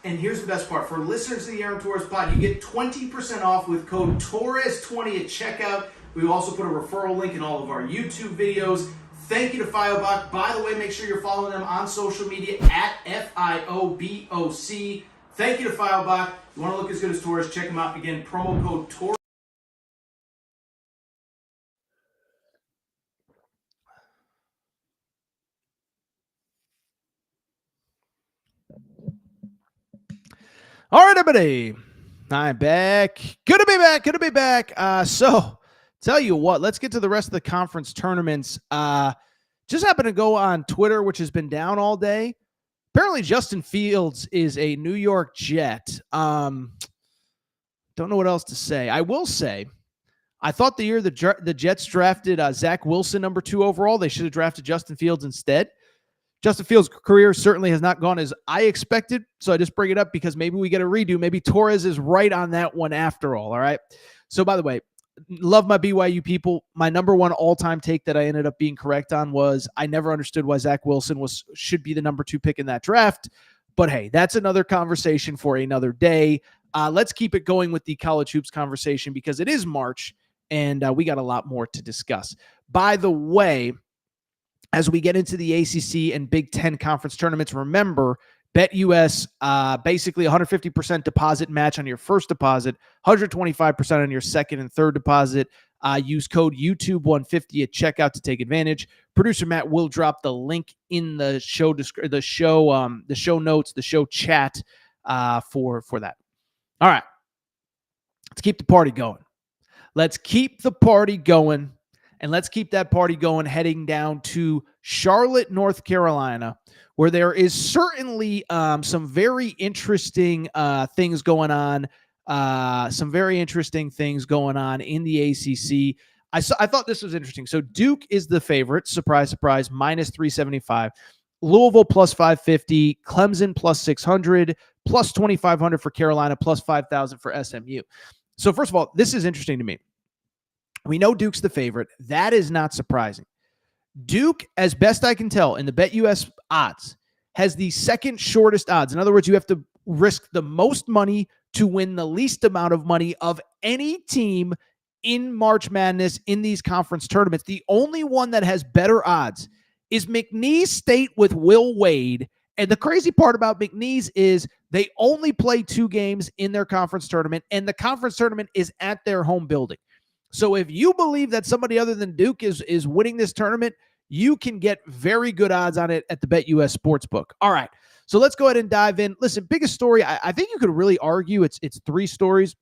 And here's the best part. For listeners to the Aaron Torres pod, you get 20% off with code Torres20 at checkout. We also put a referral link in all of our YouTube videos. Thank you to Fioboc. By the way, make sure you're following them on social media at F-I-O-B-O-C. Thank you to Fioboc. You want to look as good as Torres, check them out. Again, promo code Torres. All right, everybody. I'm back. Good to be back. So, tell you what, let's get to the rest of the conference tournaments. Just happened to go on Twitter, which has been down all day. Apparently, Justin Fields is a New York Jet. Don't know what else to say. I will say, I thought the year the Jets drafted Zach Wilson number 2 overall, they should have drafted Justin Fields instead. Justin Fields' career certainly has not gone as I expected, so I just bring it up because maybe we get a redo. Maybe Torres is right on that one after all right? So, by the way, love my BYU people. My number 1 all-time take that I ended up being correct on was I never understood why Zach Wilson should be the number 2 pick in that draft. But hey, that's another conversation for another day. Let's keep it going with the college hoops conversation because it is March, and we got a lot more to discuss. By the way, as we get into the ACC and Big Ten conference tournaments, remember, BetUS, basically 150% deposit match on your first deposit, 125% on your second and third deposit. Use code YouTube150 at checkout to take advantage. Producer Matt will drop the link in the show notes, the show chat for that. All right, let's keep the party going. Let's keep the party going. And let's keep that party going heading down to Charlotte, North Carolina, where there is certainly some very interesting things going on. Some very interesting things going on in the ACC. I thought this was interesting. So Duke is the favorite. Surprise, surprise, minus 375. Louisville plus 550. Clemson plus 600. Plus 2,500 for Carolina. Plus 5,000 for SMU. So first of all, this is interesting to me. We know Duke's the favorite. That is not surprising. Duke, as best I can tell, in the BetUS odds, has the second shortest odds. In other words, you have to risk the most money to win the least amount of money of any team in March Madness in these conference tournaments. The only one that has better odds is McNeese State with Will Wade. And the crazy part about McNeese is they only play 2 games in their conference tournament, and the conference tournament is at their home building. So if you believe that somebody other than Duke is winning this tournament, you can get very good odds on it at the BetUS Sportsbook. All right, so let's go ahead and dive in. Listen, biggest story, I think you could really argue it's 3 stories.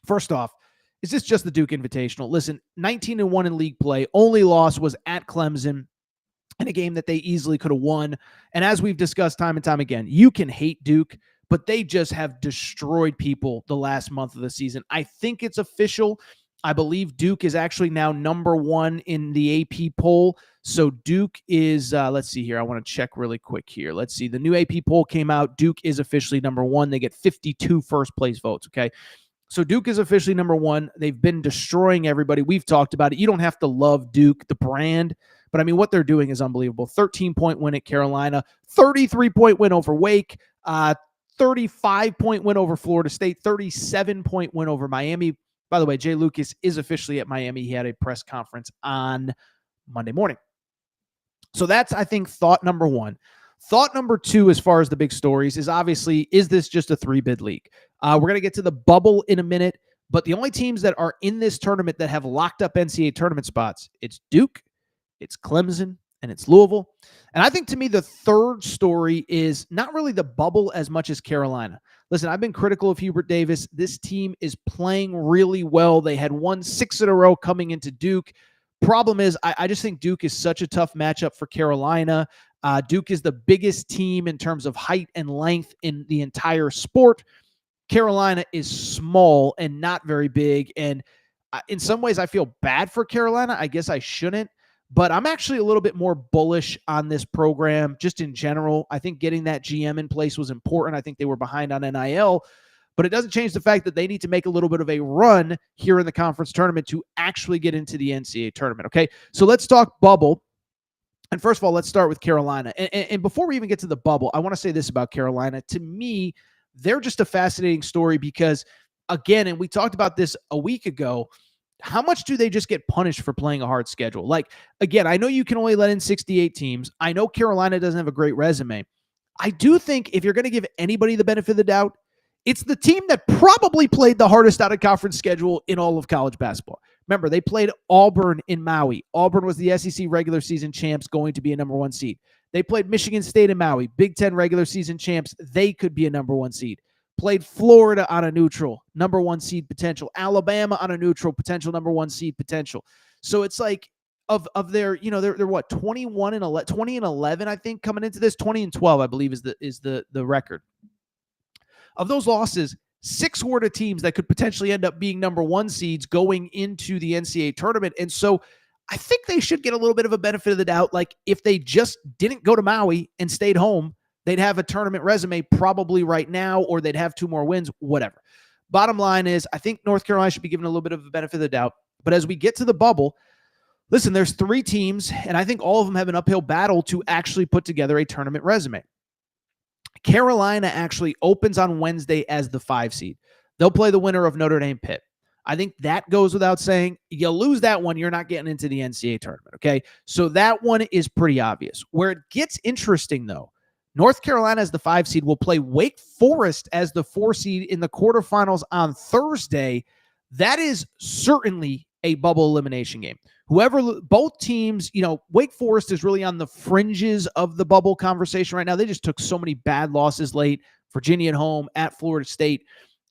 First off, is this just the Duke Invitational? Listen, 19-1 in league play. Only loss was at Clemson in a game that they easily could have won. And as we've discussed time and time again, you can hate Duke, but they just have destroyed people the last month of the season. I think it's official. I believe Duke is actually now number 1 in the AP poll. So Duke is, let's see here. I want to check really quick here. Let's see. The new AP poll came out. Duke is officially number 1. They get 52 first place votes. Okay. So Duke is officially number 1. They've been destroying everybody. We've talked about it. You don't have to love Duke, the brand, but I mean, what they're doing is unbelievable. 13-point win at Carolina, 33-point win over Wake, 35-point win over Florida State, 37-point win over Miami. By the way, Jay Lucas is officially at Miami. He had a press conference on Monday morning. So that's, I think, thought number 1. Thought number 2, as far as the big stories, is obviously, is this just a 3-bid league? We're going to get to the bubble in a minute, but the only teams that are in this tournament that have locked up NCAA tournament spots, it's Duke, it's Clemson, and it's Louisville. And I think, to me, the third story is not really the bubble as much as Carolina. Listen, I've been critical of Hubert Davis. This team is playing really well. They had won 6 in a row coming into Duke. Problem is, I just think Duke is such a tough matchup for Carolina. Duke is the biggest team in terms of height and length in the entire sport. Carolina is small and not very big. And in some ways, I feel bad for Carolina. I guess I shouldn't. But I'm actually a little bit more bullish on this program just in general. I think getting that GM in place was important. I think they were behind on NIL, but it doesn't change the fact that they need to make a little bit of a run here in the conference tournament to actually get into the NCAA tournament. Okay, so let's talk bubble. And first of all, let's start with Carolina. And before we even get to the bubble, I want to say this about Carolina. To me, they're just a fascinating story because, again, and we talked about this a week ago, how much do they just get punished for playing a hard schedule? Like, again, I know you can only let in 68 teams. I know Carolina doesn't have a great resume. I do think if you're going to give anybody the benefit of the doubt, it's the team that probably played the hardest out of conference schedule in all of college basketball. Remember, they played Auburn in Maui. Auburn was the SEC regular season champs, going to be a number 1 seed. They played Michigan State in Maui, Big Ten regular season champs. They could be a number 1 seed. Played Florida on a neutral, number 1 seed potential. Alabama on a neutral, potential number 1 seed potential. So it's like of their, they're what, 21 and 11, 20 and 11, I think, coming into this. 20 and 12, I believe, is the record. Of those losses, 6 were to teams that could potentially end up being number 1 seeds going into the NCAA tournament. And so I think they should get a little bit of a benefit of the doubt. Like, if they just didn't go to Maui and stayed home, they'd have a tournament resume probably right now, or they'd have 2 more wins, whatever. Bottom line is, I think North Carolina should be given a little bit of a benefit of the doubt. But as we get to the bubble, listen, there's 3 teams, and I think all of them have an uphill battle to actually put together a tournament resume. Carolina actually opens on Wednesday as the 5 seed. They'll play the winner of Notre Dame Pitt. I think that goes without saying. You lose that one, you're not getting into the NCAA tournament, okay? So that one is pretty obvious. Where it gets interesting, though, North Carolina as the 5 seed will play Wake Forest as the 4 seed in the quarterfinals on Thursday. That is certainly a bubble elimination game. Both teams, Wake Forest is really on the fringes of the bubble conversation right now. They just took so many bad losses late. Virginia at home, at Florida State.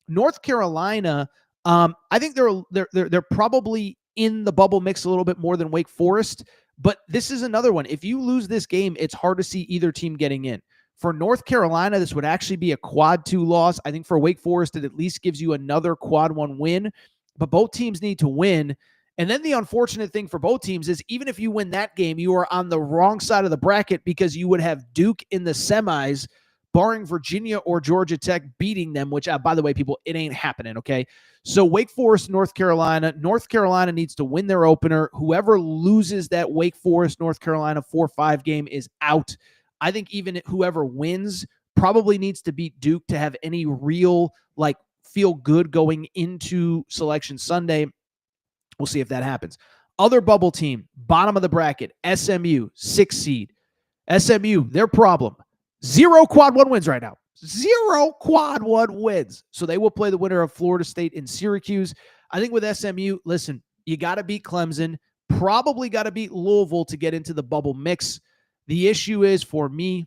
North Carolina, I think they're probably in the bubble mix a little bit more than Wake Forest, but this is another one. If you lose this game, it's hard to see either team getting in. For North Carolina, this would actually be a quad 2 loss. I think for Wake Forest, it at least gives you another quad 1 win, but both teams need to win. And then the unfortunate thing for both teams is even if you win that game, you are on the wrong side of the bracket because you would have Duke in the semis, barring Virginia or Georgia Tech beating them, which, by the way, people, it ain't happening, okay? So Wake Forest, North Carolina needs to win their opener. Whoever loses that Wake Forest, North Carolina 4-5 game is out. I think even whoever wins probably needs to beat Duke to have any real, feel good going into Selection Sunday. We'll see if that happens. Other bubble team, bottom of the bracket, SMU, 6 seed. SMU, their problem, 0 quad 1 wins right now. 0 quad 1 wins. So they will play the winner of Florida State and Syracuse. I think with SMU, listen, you got to beat Clemson, probably got to beat Louisville to get into the bubble mix. The issue is, for me,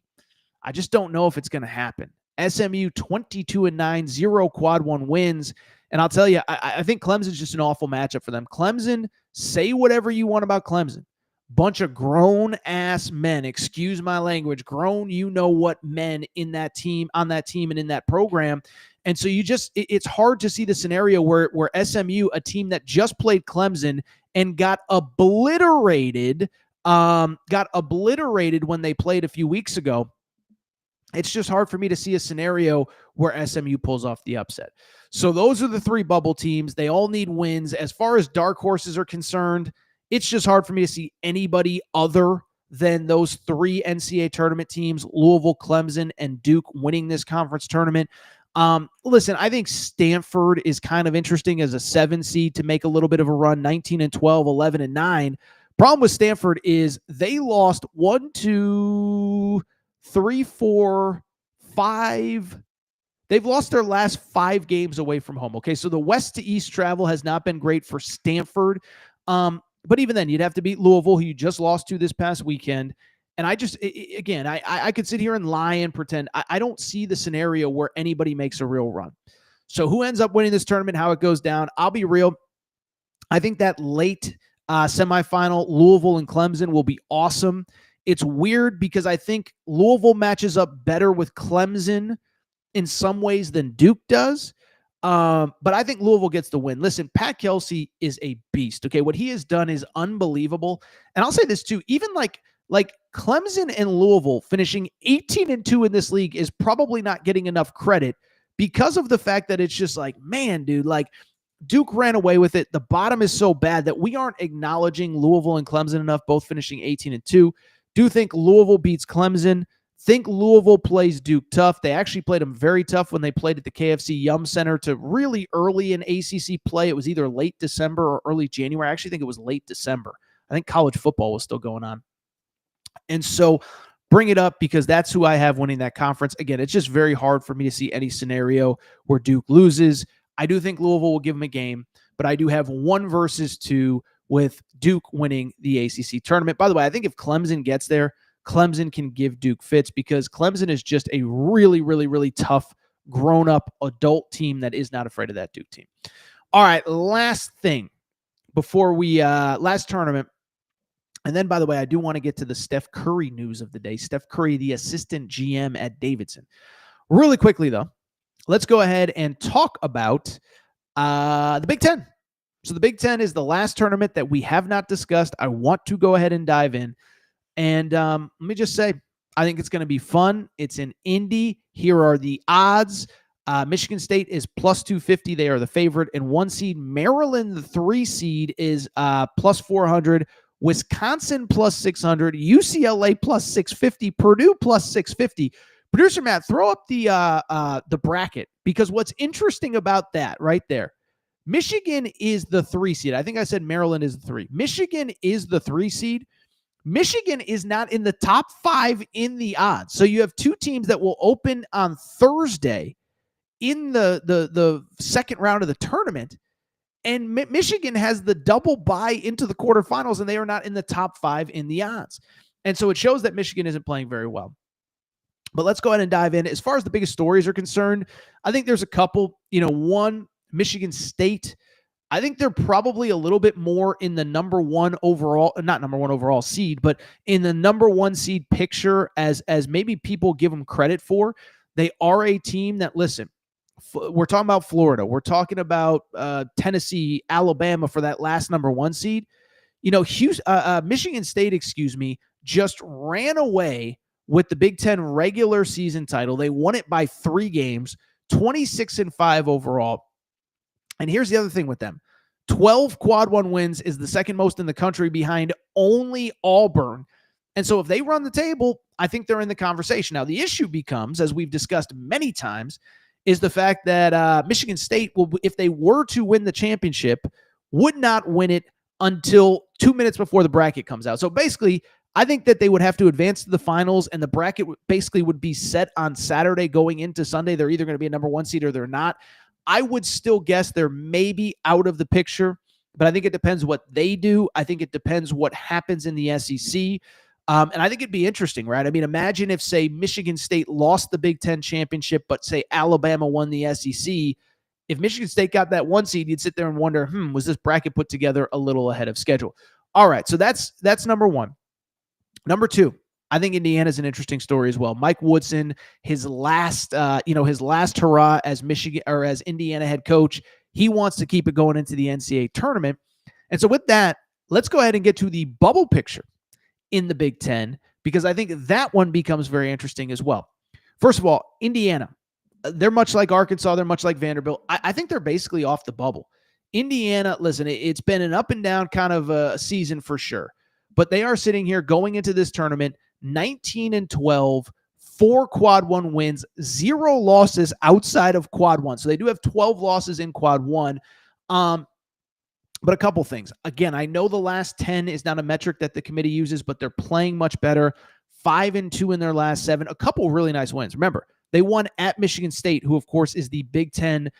I just don't know if it's going to happen. SMU 22-9, 0 quad 1 wins. And I'll tell you, I think Clemson's just an awful matchup for them. Clemson, say whatever you want about Clemson. Bunch of grown-ass men, excuse my language, grown you-know-what men in that team, on that team, and in that program. And so it's hard to see the scenario where SMU, a team that just played Clemson and got obliterated when they played a few weeks ago. It's just hard for me to see a scenario where SMU pulls off the upset. So those are the 3 bubble teams. They all need wins. As far as dark horses are concerned, it's just hard for me to see anybody other than those 3 NCAA tournament teams, Louisville, Clemson, and Duke, winning this conference tournament. Listen, I think Stanford is kind of interesting as a 7 seed to make a little bit of a run, 19-12, 11-9. Problem with Stanford is they lost 1, 2, 3, 4, 5. They've lost their last 5 games away from home. Okay, so the west to east travel has not been great for Stanford. But even then, you'd have to beat Louisville, who you just lost to this past weekend. And I could sit here and lie and pretend. I don't see the scenario where anybody makes a real run. So who ends up winning this tournament, how it goes down, I'll be real. I think that late semifinal, Louisville and Clemson, will be awesome. It's weird because I think Louisville matches up better with Clemson in some ways than Duke does. But I think Louisville gets the win. Listen, Pat Kelsey is a beast. Okay, what he has done is unbelievable. And I'll say this too, even like Clemson and Louisville finishing 18-2 in this league is probably not getting enough credit because of the fact that it's just like, man, dude, Duke ran away with it. The bottom is so bad that we aren't acknowledging Louisville and Clemson enough, both finishing 18-2. Do think Louisville beats Clemson. Think Louisville plays Duke tough. They actually played them very tough when they played at the KFC Yum Center to really early in ACC play. It was either late December or early January. I actually think it was late December. I think college football was still going on. And so bring it up because that's who I have winning that conference. Again, it's just very hard for me to see any scenario where Duke loses. I do think Louisville will give them a game, but I do have 1 versus 2 with Duke winning the ACC tournament. By the way, I think if Clemson gets there, Clemson can give Duke fits because Clemson is just a really, really, really tough, grown-up adult team that is not afraid of that Duke team. All right, last thing before we last tournament. And then, by the way, I do want to get to the Steph Curry news of the day. Steph Curry, the assistant GM at Davidson. Really quickly, though, let's go ahead and talk about the Big Ten. So the Big Ten is the last tournament that we have not discussed. I want to go ahead and dive in. And let me just say, I think it's going to be fun. It's in Indy. Here are the odds. Michigan State is plus 250. They are the favorite. And 1 seed, Maryland, the 3 seed, is plus 400. Wisconsin plus 600. UCLA plus 650. Purdue plus 650. Producer Matt, throw up the bracket, because what's interesting about that right there, Michigan is the 3 seed. I think I said Maryland is the 3. Michigan is the 3 seed. Michigan is not in the top 5 in the odds. So you have two teams that will open on Thursday in the second round of the tournament. And Michigan has the double bye into the quarterfinals, and they are not in the top 5 in the odds. And so it shows that Michigan isn't playing very well. But let's go ahead and dive in. As far as the biggest stories are concerned, I think there's a couple. One, Michigan State. I think they're probably a little bit more in the number 1 overall, not number 1 overall seed, but in the number 1 seed picture as maybe people give them credit for. They are a team that, listen, we're talking about Florida. We're talking about Tennessee, Alabama for that last number 1 seed. Michigan State, just ran away with the Big Ten regular season title. They won it by 3 games, 26-5 overall. And here's the other thing with them. 12 quad 1 wins is the second most in the country behind only Auburn. And so if they run the table, I think they're in the conversation. Now, the issue becomes, as we've discussed many times, is the fact that Michigan State, if they were to win the championship, would not win it until 2 minutes before the bracket comes out. So basically, I think that they would have to advance to the finals, and the bracket basically would be set on Saturday going into Sunday. They're either going to be a number 1 seed or they're not. I would still guess they're maybe out of the picture, but I think it depends what they do. I think it depends what happens in the SEC. And I think it'd be interesting, right? I mean, imagine if, say, Michigan State lost the Big Ten championship, but, say, Alabama won the SEC. If Michigan State got that 1 seed, you'd sit there and wonder, was this bracket put together a little ahead of schedule? All right, so that's number 1. Number 2, I think Indiana's an interesting story as well. Mike Woodson, his last hurrah as Michigan or as Indiana head coach, he wants to keep it going into the NCAA tournament. And so with that, let's go ahead and get to the bubble picture in the Big Ten, because I think that one becomes very interesting as well. First of all, Indiana, they're much like Arkansas. They're much like Vanderbilt. I think they're basically off the bubble. Indiana, listen, it's been an up and down kind of a season for sure, but they are sitting here going into this tournament 19-12, 4 quad 1 wins, 0 losses outside of quad 1. So they do have 12 losses in quad 1. But a couple things. Again, I know the last 10 is not a metric that the committee uses, but they're playing much better. 5-2 in their last 7. A couple really nice wins. Remember, they won at Michigan State, who, of course, is the Big Ten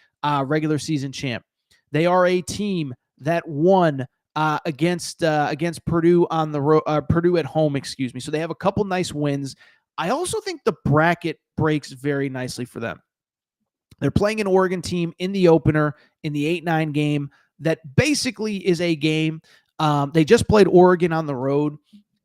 regular season champ. They are a team that won against Purdue on the road, Purdue at home, So they have a couple nice wins. I also think the bracket breaks very nicely for them. They're playing an Oregon team in the opener in the 8-9 game that basically is a game. They just played Oregon on the road,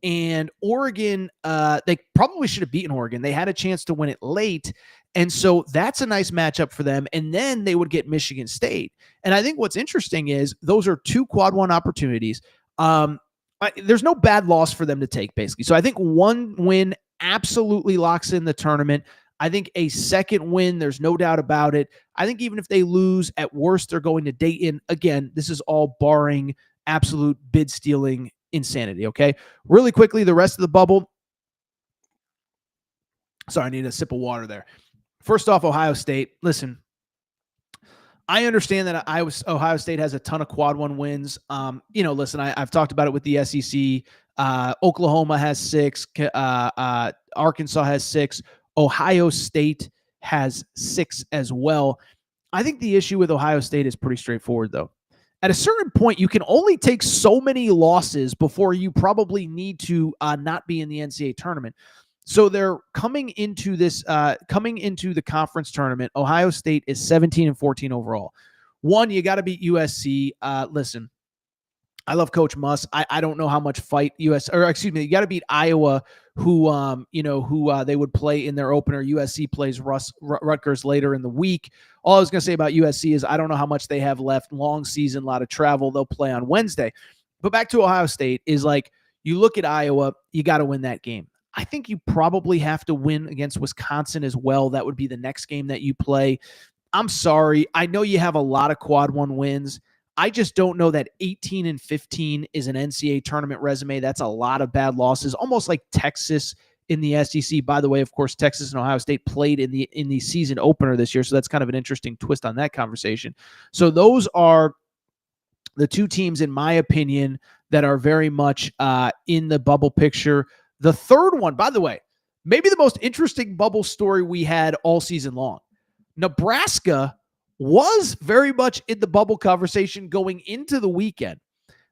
and Oregon, they probably should have beaten Oregon. They had a chance to win it late, and so that's a nice matchup for them. And then they would get Michigan State. And I think what's interesting is those are 2 quad 1 opportunities. There's no bad loss for them to take, basically. So I think 1 win absolutely locks in the tournament. I think a second win, there's no doubt about it. I think even if they lose, at worst, they're going to Dayton. Again, this is all barring absolute bid stealing insanity, okay? Really quickly, the rest of the bubble. Sorry, I need a sip of water there. First off, Ohio State. Listen, I understand that Ohio State has a ton of quad 1 wins. Listen, I've talked about it with the SEC. Oklahoma has 6. Arkansas has 6. Ohio State has 6 as well. I think the issue with Ohio State is pretty straightforward, though. At a certain point, you can only take so many losses before you probably need to not be in the NCAA tournament. So they're coming into the conference tournament. Ohio State is 17-14 overall. One, you got to beat USC. Listen, I love Coach Muss. I don't know how much fight you got to beat Iowa, who they would play in their opener. USC plays Rutgers later in the week. All I was going to say about USC is I don't know how much they have left. Long season, a lot of travel. They'll play on Wednesday. But back to Ohio State is like, you look at Iowa, you got to win that game. I think you probably have to win against Wisconsin as well. That would be the next game that you play. I'm sorry. I know you have a lot of quad 1 wins. I just don't know that 18-15 is an NCAA tournament resume. That's a lot of bad losses, almost like Texas in the SEC. By the way, of course, Texas and Ohio State played in the season opener this year, so that's kind of an interesting twist on that conversation. So those are the two teams, in my opinion, that are very much in the bubble picture. The third one, by the way, maybe the most interesting bubble story we had all season long. Nebraska was very much in the bubble conversation going into the weekend.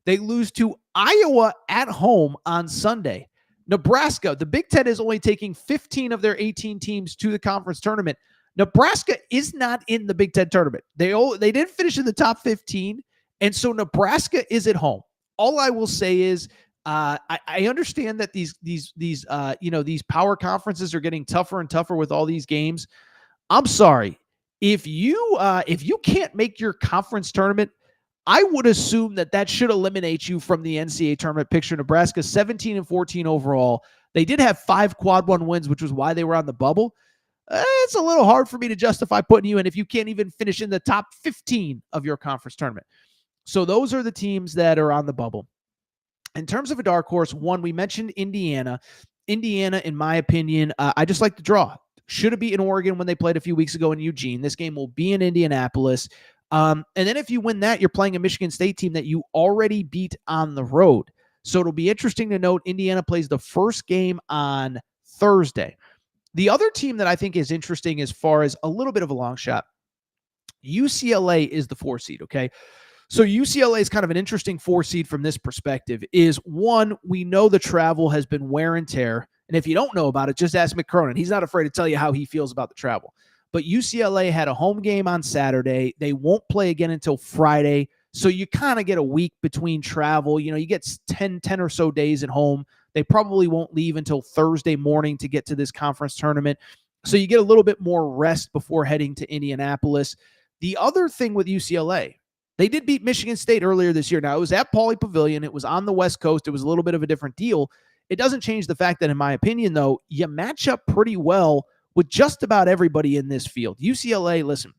They lose to Iowa at home on Sunday. Nebraska, the Big Ten is only taking 15 of their 18 teams to the conference tournament. Nebraska is not in the Big Ten tournament. They didn't finish in the top 15, and so Nebraska is at home. All I will say is I understand that these power conferences are getting tougher and tougher with all these games. I'm sorry. If you can't make your conference tournament, I would assume that should eliminate you from the NCAA tournament picture. Nebraska 17-14 overall. They did have 5 quad one wins, which was why they were on the bubble. It's a little hard for me to justify putting you in if you can't even finish in the top 15 of your conference tournament. So those are the teams that are on the bubble. In terms of a dark horse, one, we mentioned Indiana. Indiana, in my opinion, I just like the draw. Should have beaten Oregon when they played a few weeks ago in Eugene. This game will be in Indianapolis. And then if you win that, you're playing a Michigan State team that you already beat on the road. So it'll be interesting to note Indiana plays the first game on Thursday. The other team that I think is interesting as far as a little bit of a long shot, UCLA is the 4 seed, okay? So UCLA is kind of an interesting 4 seed from this perspective. Is one, we know the travel has been wear and tear. And if you don't know about it, just ask Mick Cronin. He's not afraid to tell you how he feels about the travel. But UCLA had a home game on Saturday. They won't play again until Friday. So you kind of get a week between travel. You know, you get 10 or so days at home. They probably won't leave until Thursday morning to get to this conference tournament. So you get a little bit more rest before heading to Indianapolis. The other thing with UCLA, they did beat Michigan State earlier this year. Now, it was at Pauley Pavilion. It was on the West Coast. It was a little bit of a different deal. It doesn't change the fact that, in my opinion, though, you match up pretty well with just about everybody in this field. UCLA, listen,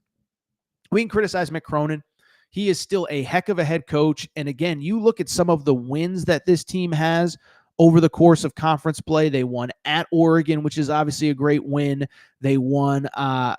we can criticize Mick Cronin. He is still a heck of a head coach. And again, you look at some of the wins that this team has over the course of conference play. They won at Oregon, which is obviously a great win. They won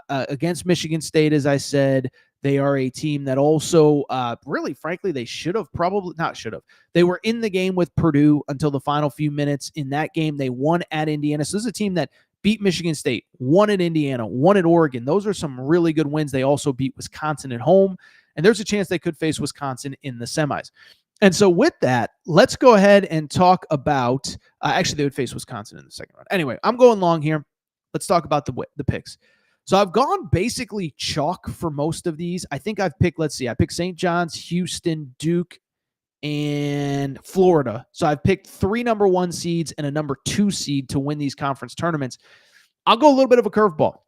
against Michigan State, as I said. They are a team that also, really, frankly, they They were in the game with Purdue until the final few minutes. In that game, they won at Indiana. So this is a team that beat Michigan State, won at Indiana, won at Oregon. Those are some really good wins. They also beat Wisconsin at home. And there's a chance they could face Wisconsin in the semis. And so with that, let's go ahead and talk about, actually, they would face Wisconsin in the second round. Anyway, I'm going long here. Let's talk about the picks. So I've gone basically chalk for most of these. I think I've picked, I picked St. John's, Houston, Duke, and Florida. So I've picked 3 number 1 seeds and a number 2 seed to win these conference tournaments. I'll go a little bit of a curveball.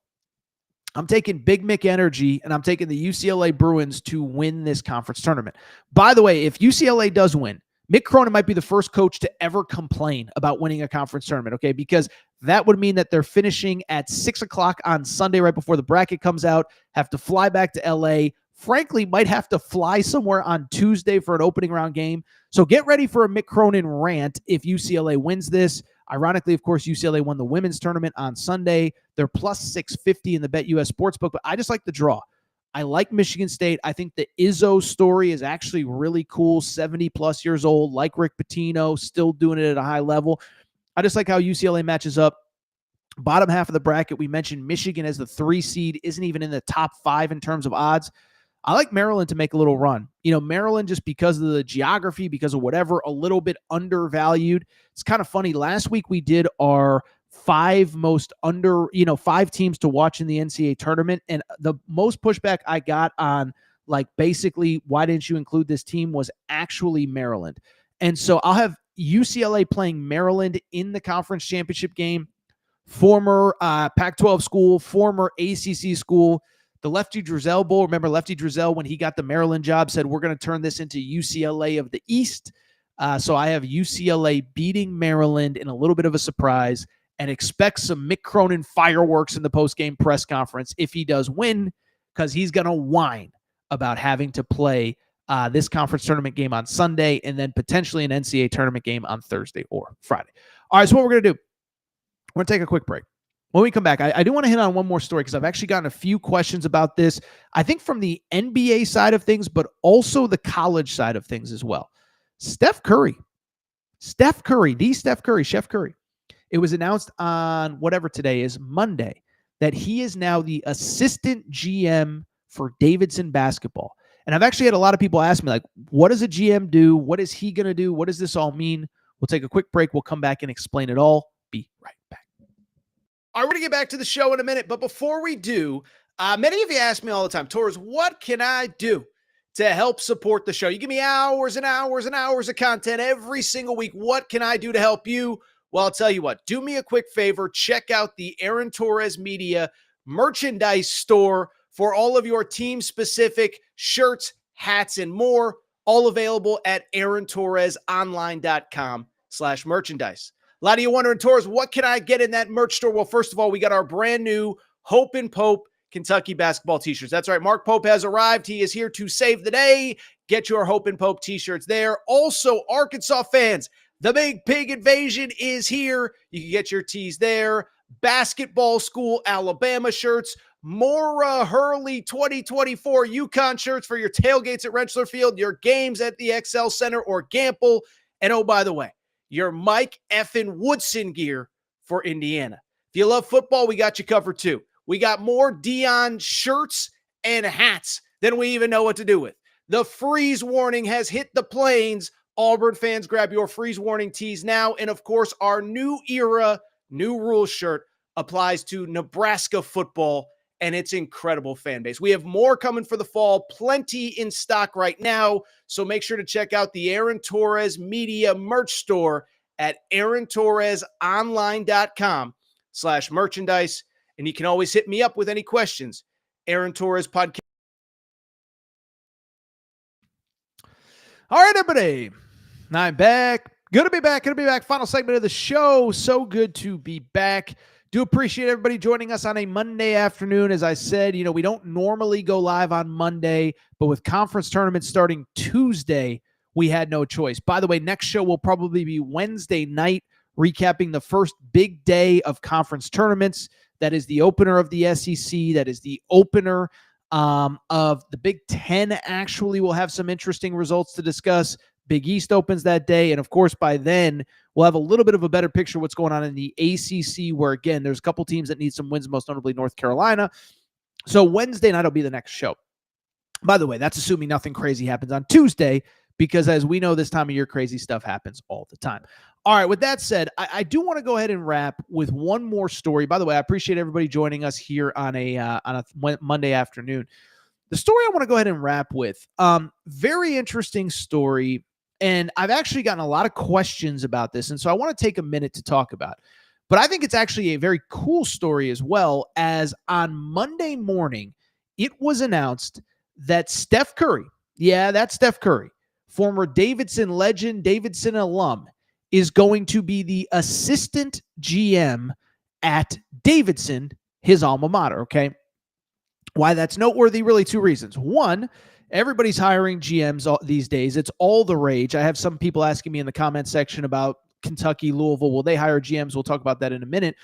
I'm taking Big Mick Energy, and I'm taking the UCLA Bruins to win this conference tournament. By the way, if UCLA does win, Mick Cronin might be the first coach to ever complain about winning a conference tournament, okay? Because that would mean that they're finishing at 6 o'clock on Sunday right before the bracket comes out, have to fly back to LA, frankly, might have to fly somewhere on Tuesday for an opening round game. So get ready for a Mick Cronin rant if UCLA wins this. Ironically, of course, UCLA won the women's tournament on Sunday. They're plus 650 in the BetUS Sportsbook, but I just like the draw. I like Michigan State. I think the Izzo story is actually really cool. 70-plus years old, like Rick Pitino, still doing it at a high level. I just like how UCLA matches up. Bottom half of the bracket, we mentioned Michigan as the 3 seed, isn't even in the top 5 in terms of odds. I like Maryland to make a little run. You know, Maryland, just because of the geography, because of whatever, a little bit undervalued. It's kind of funny. Last week we did our 5 teams to watch in the NCAA tournament. And the most pushback I got on, basically, why didn't you include this team, was actually Maryland. And so I'll have UCLA playing Maryland in the conference championship game. Former Pac-12 school, former ACC school. The Lefty Driesell Bowl, remember Lefty Driesell, when he got the Maryland job, said, we're going to turn this into UCLA of the East. So I have UCLA beating Maryland in a little bit of a surprise, and expect some Mick Cronin fireworks in the post-game press conference if he does win, because he's going to whine about having to play this conference tournament game on Sunday and then potentially an NCAA tournament game on Thursday or Friday. All right, so what we're going to do, We're going to take a quick break. When we come back, I do want to hit on one more story because I've actually gotten a few questions about this, I think from the NBA side of things, but also the college side of things as well. Steph Curry, Chef Curry. It was announced on whatever today is, Monday, that he is now the assistant GM for Davidson basketball. And I've actually had a lot of people ask me, like, what does a GM do? What is he going to do? What does this all mean? We'll take a quick break. We'll come back and explain it all. Be right back. All right, we're going to get back to the show in a minute. But before we do, many of you ask me all the time, Torres, what can I do to help support the show? You give me hours and hours and hours of content every single week. What can I do to help you? Well, I'll tell you what, do me a quick favor. Check out the Aaron Torres Media merchandise store for all of your team-specific shirts, hats, and more, all available at aarontorresonline.com/merchandise. A lot of you wondering, Torres, what can I get in that merch store? Well, first of all, we got our brand new Hope and Pope Kentucky basketball t-shirts. That's right. Mark Pope has arrived. He is here to save the day. Get your Hope and Pope t-shirts there. Also, Arkansas fans, the Big Pig Invasion is here. You can get your tees there. Basketball School Alabama shirts. Mora Hurley 2024 UConn shirts for your tailgates at Rentschler Field, your games at the XL Center or Gamble. And oh, by the way, your Mike effing Woodson gear for Indiana. If you love football, we got you covered too. We got more Dion shirts and hats than we even know what to do with. The freeze warning has hit the plains. Auburn fans, grab your freeze warning tees now. And of course, our new era, new rules shirt applies to Nebraska football and its incredible fan base. We have more coming for the fall, plenty in stock right now. So make sure to check out the Aaron Torres Media merch store at aarontorresonline.com/merchandise. And you can always hit me up with any questions. Aaron Torres Podcast. All right, everybody. I'm back. Good to be back. Final segment of the show. So good to be back. Do appreciate everybody joining us on a Monday afternoon. As I said, we don't normally go live on Monday, but with conference tournaments starting Tuesday, we had no choice. By the way, next show will probably be Wednesday night, recapping the first big day of conference tournaments. That is the opener of the SEC. That is the opener of the Big Ten. Actually, we'll have some interesting results to discuss. Big East opens that day. And of course, by then, we'll have a little bit of a better picture of what's going on in the ACC, where, again, there's a couple teams that need some wins, most notably North Carolina. So Wednesday night will be the next show. By the way, that's assuming nothing crazy happens on Tuesday, because as we know, this time of year, crazy stuff happens all the time. All right, with that said, I do want to go ahead and wrap with one more story. By the way, I appreciate everybody joining us here on a Monday afternoon. The story I want to go ahead and wrap with, very interesting story. And I've actually gotten a lot of questions about this, and so I want to take a minute to talk about it. But I think it's actually a very cool story as well, as on Monday morning, it was announced that Steph Curry, yeah, that's Steph Curry, former Davidson legend, Davidson alum, is going to be the assistant GM at Davidson, his alma mater, okay? Why that's noteworthy, really two reasons. One, everybody's hiring GMs these days. It's all the rage. I have some people asking me in the comment section about Kentucky, Louisville. Will they hire GMs? We'll talk about that in a minute.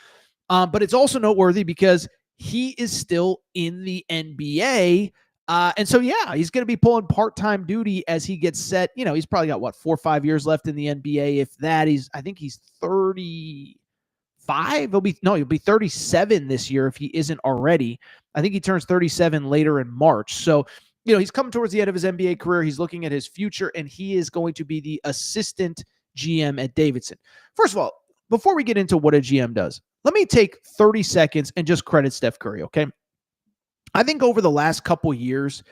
But it's also noteworthy because he is still in the NBA. And so, yeah, he's going to be pulling part-time duty as he gets set. He's probably got, 4 or 5 years left in the NBA. If that, I think he's 35. He'll be 37 this year if he isn't already. I think he turns 37 later in March. So, he's coming towards the end of his NBA career. He's looking at his future, and he is going to be the assistant GM at Davidson. First of all, before we get into what a GM does, let me take 30 seconds and just credit Steph Curry, okay? I think over the last couple years,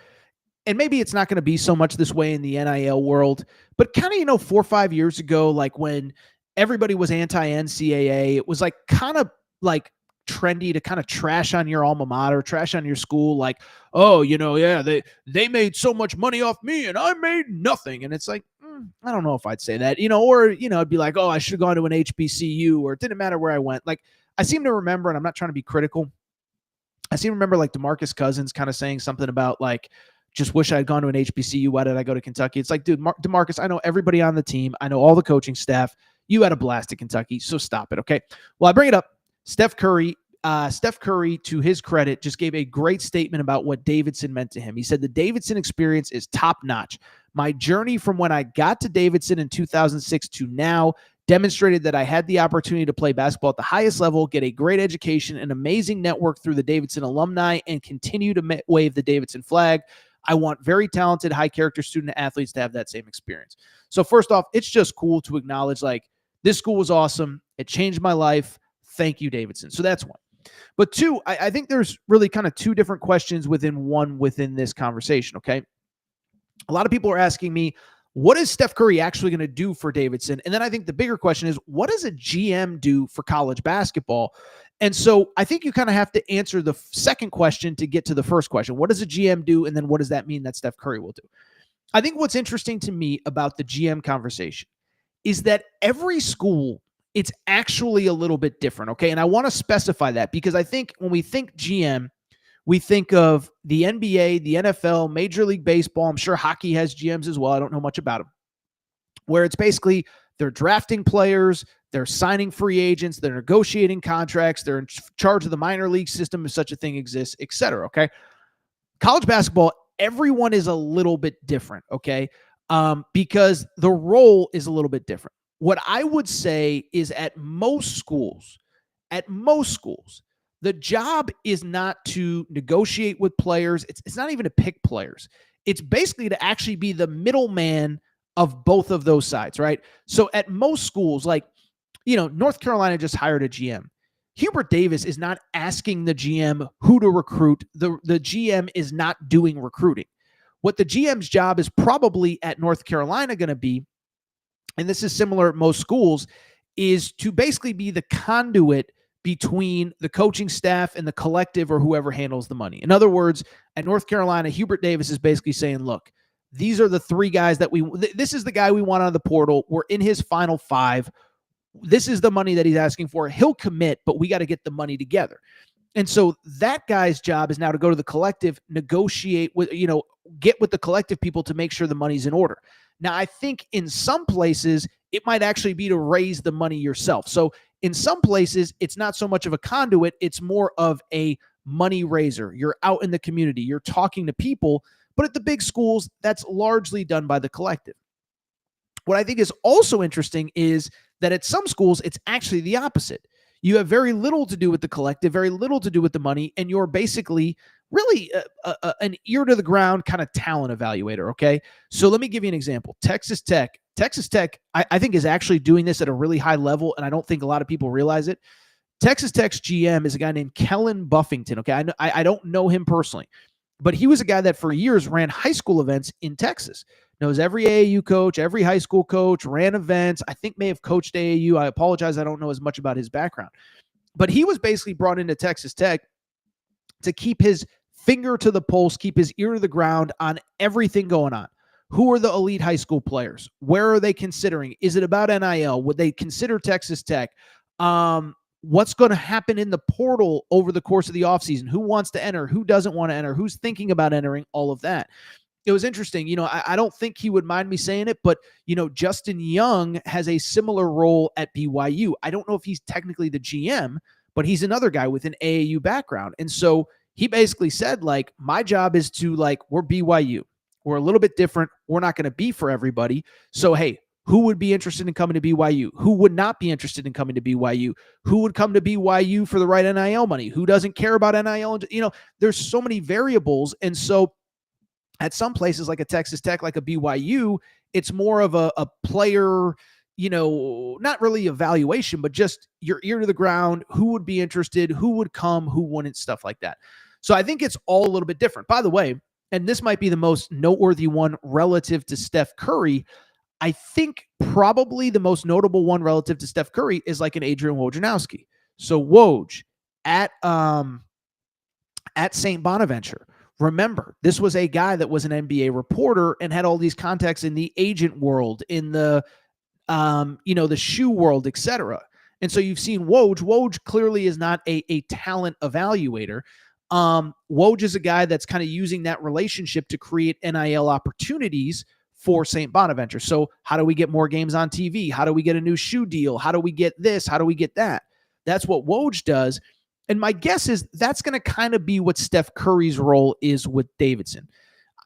and maybe it's not going to be so much this way in the NIL world, but kind of, 4 or 5 years ago, like when everybody was anti-NCAA, it was like kind of like trendy to kind of trash on your alma mater, trash on your school, like, oh, they made so much money off me and I made nothing. And it's like, I don't know if I'd say that, or, it'd be like, oh, I should have gone to an HBCU, or it didn't matter where I went. Like, I seem to remember, and I'm not trying to be critical, I seem to remember like DeMarcus Cousins kind of saying something about like, just wish I had gone to an HBCU. Why did I go to Kentucky? It's like, dude, DeMarcus, I know everybody on the team. I know all the coaching staff. You had a blast at Kentucky, so stop it, okay? Well, I bring it up Steph Curry, to his credit, just gave a great statement about what Davidson meant to him. He said, the Davidson experience is top notch. My journey from when I got to Davidson in 2006 to now demonstrated that I had the opportunity to play basketball at the highest level, get a great education, an amazing network through the Davidson alumni, and continue to wave the Davidson flag. I want very talented, high-character student athletes to have that same experience. So first off, it's just cool to acknowledge, like, this school was awesome. It changed my life. Thank you, Davidson. So that's one. But two, I think there's really kind of two different questions within this conversation, okay? A lot of people are asking me, what is Steph Curry actually going to do for Davidson? And then I think the bigger question is, what does a GM do for college basketball? And so I think you kind of have to answer the second question to get to the first question. What does a GM do? And then what does that mean that Steph Curry will do? I think what's interesting to me about the GM conversation is that every school, it's actually a little bit different, okay? And I want to specify that because I think when we think GM, we think of the NBA, the NFL, Major League Baseball. I'm sure hockey has GMs as well. I don't know much about them. Where it's basically they're drafting players, they're signing free agents, they're negotiating contracts, they're in charge of the minor league system if such a thing exists, et cetera, okay? College basketball, everyone is a little bit different, okay? Because the role is a little bit different. What I would say is at most schools, the job is not to negotiate with players. It's not even to pick players. It's basically to actually be the middleman of both of those sides, right? So at most schools, like, North Carolina just hired a GM. Hubert Davis is not asking the GM who to recruit. The GM is not doing recruiting. What the GM's job is probably at North Carolina going to be, and this is similar at most schools, is to basically be the conduit between the coaching staff and the collective or whoever handles the money. In other words, at North Carolina, Hubert Davis is basically saying, look, these are the three guys that this is the guy we want out of the portal. We're in his final five. This is the money that he's asking for. He'll commit, but we got to get the money together. And so that guy's job is now to go to the collective, negotiate with, get with the collective people to make sure the money's in order. Now, I think in some places, it might actually be to raise the money yourself. So in some places, it's not so much of a conduit. It's more of a money raiser. You're out in the community. You're talking to people. But at the big schools, that's largely done by the collective. What I think is also interesting is that at some schools, it's actually the opposite. You have very little to do with the collective, very little to do with the money, and you're basically really an ear to the ground kind of talent evaluator, okay? So let me give you an example. Texas Tech, I think, is actually doing this at a really high level, and I don't think a lot of people realize it. Texas Tech's GM is a guy named Kellen Buffington, okay? I don't know him personally, but he was a guy that for years ran high school events in Texas. Knows every AAU coach, every high school coach, ran events. I think may have coached AAU. I apologize. I don't know as much about his background. But he was basically brought into Texas Tech to keep his finger to the pulse, keep his ear to the ground on everything going on. Who are the elite high school players? Where are they considering? Is it about NIL? Would they consider Texas Tech? What's going to happen in the portal over the course of the offseason? Who wants to enter? Who doesn't want to enter? Who's thinking about entering? All of that. It was interesting. I don't think he would mind me saying it, but, Justin Young has a similar role at BYU. I don't know if he's technically the GM, but he's another guy with an AAU background. And so he basically said, like, my job is to, we're BYU. We're a little bit different. We're not going to be for everybody. So, hey, who would be interested in coming to BYU? Who would not be interested in coming to BYU? Who would come to BYU for the right NIL money? Who doesn't care about NIL? There's so many variables. And so at some places like a Texas Tech, like a BYU, it's more of a player, not really evaluation, but just your ear to the ground, who would be interested, who would come, who wouldn't, stuff like that. So I think it's all a little bit different. By the way, and this might be the most noteworthy one relative to Steph Curry, I think probably the most notable one relative to Steph Curry is like an Adrian Wojnarowski. So Woj at St. Bonaventure. Remember, this was a guy that was an NBA reporter and had all these contacts in the agent world, in the, the shoe world, etc. And so you've seen Woj. Woj clearly is not a talent evaluator. Woj is a guy that's kind of using that relationship to create NIL opportunities for St. Bonaventure. So how do we get more games on TV? How do we get a new shoe deal? How do we get this? How do we get that? That's what Woj does. And my guess is that's going to kind of be what Steph Curry's role is with Davidson.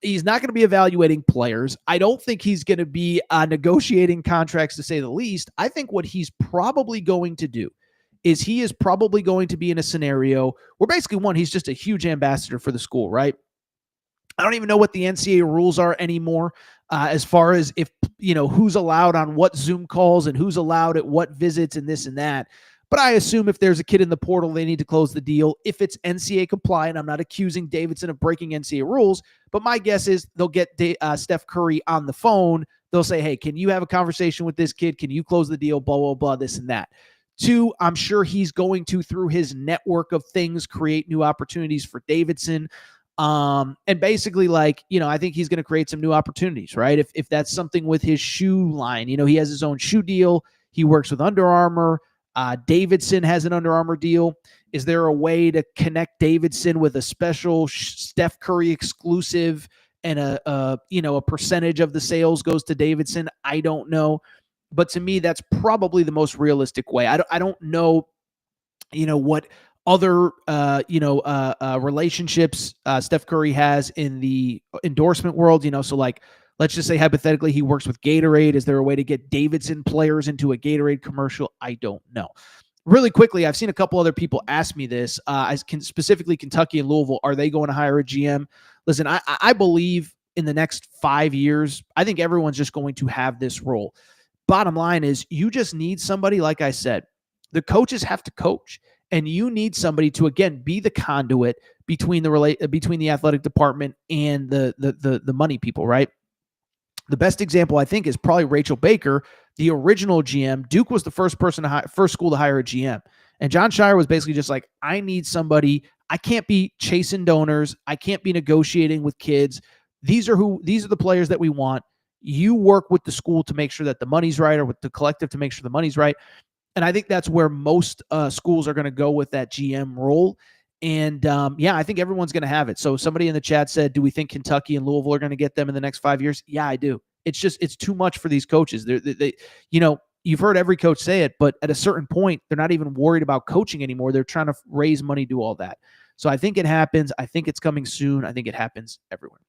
He's not going to be evaluating players. I don't think he's going to be negotiating contracts, to say the least. I think what he's probably going to do is he is probably going to be in a scenario where basically, one, he's just a huge ambassador for the school, right? I don't even know what the NCAA rules are anymore as far as if, who's allowed on what Zoom calls and who's allowed at what visits and this and that. But I assume if there's a kid in the portal, they need to close the deal. If it's NCAA compliant, I'm not accusing Davidson of breaking NCAA rules, but my guess is they'll get Steph Curry on the phone. They'll say, hey, can you have a conversation with this kid? Can you close the deal? Blah, blah, blah, this and that. Two, I'm sure he's going to, through his network of things, create new opportunities for Davidson. And basically, I think he's going to create some new opportunities, right? If that's something with his shoe line, he has his own shoe deal. He works with Under Armour. Davidson has an Under Armour deal. Is there a way to connect Davidson with a special Steph Curry exclusive and a percentage of the sales goes to Davidson? I don't know. But to me, that's probably the most realistic way. I don't know, what other, relationships Steph Curry has in the endorsement world, so let's just say hypothetically he works with Gatorade. Is there a way to get Davidson players into a Gatorade commercial? I don't know. Really quickly, I've seen a couple other people ask me this. Specifically Kentucky and Louisville, are they going to hire a GM? Listen, I believe in the next 5 years, I think everyone's just going to have this role. Bottom line is you just need somebody, like I said, the coaches have to coach. And you need somebody to, again, be the conduit between the athletic department and the money people, right? The best example, I think, is probably Rachel Baker, the original GM. Duke was the first school to hire a GM. And John Shire was basically just like, I need somebody. I can't be chasing donors. I can't be negotiating with kids. These are the players that we want. You work with the school to make sure that the money's right, or with the collective to make sure the money's right. And I think that's where most schools are going to go with that GM role. And I think everyone's going to have it. So somebody in the chat said, do we think Kentucky and Louisville are going to get them in the next 5 years? Yeah, I do. It's too much for these coaches. They you've heard every coach say it, but at a certain point, they're not even worried about coaching anymore. They're trying to raise money, do all that. So I think it happens. I think it's coming soon. I think it happens everywhere.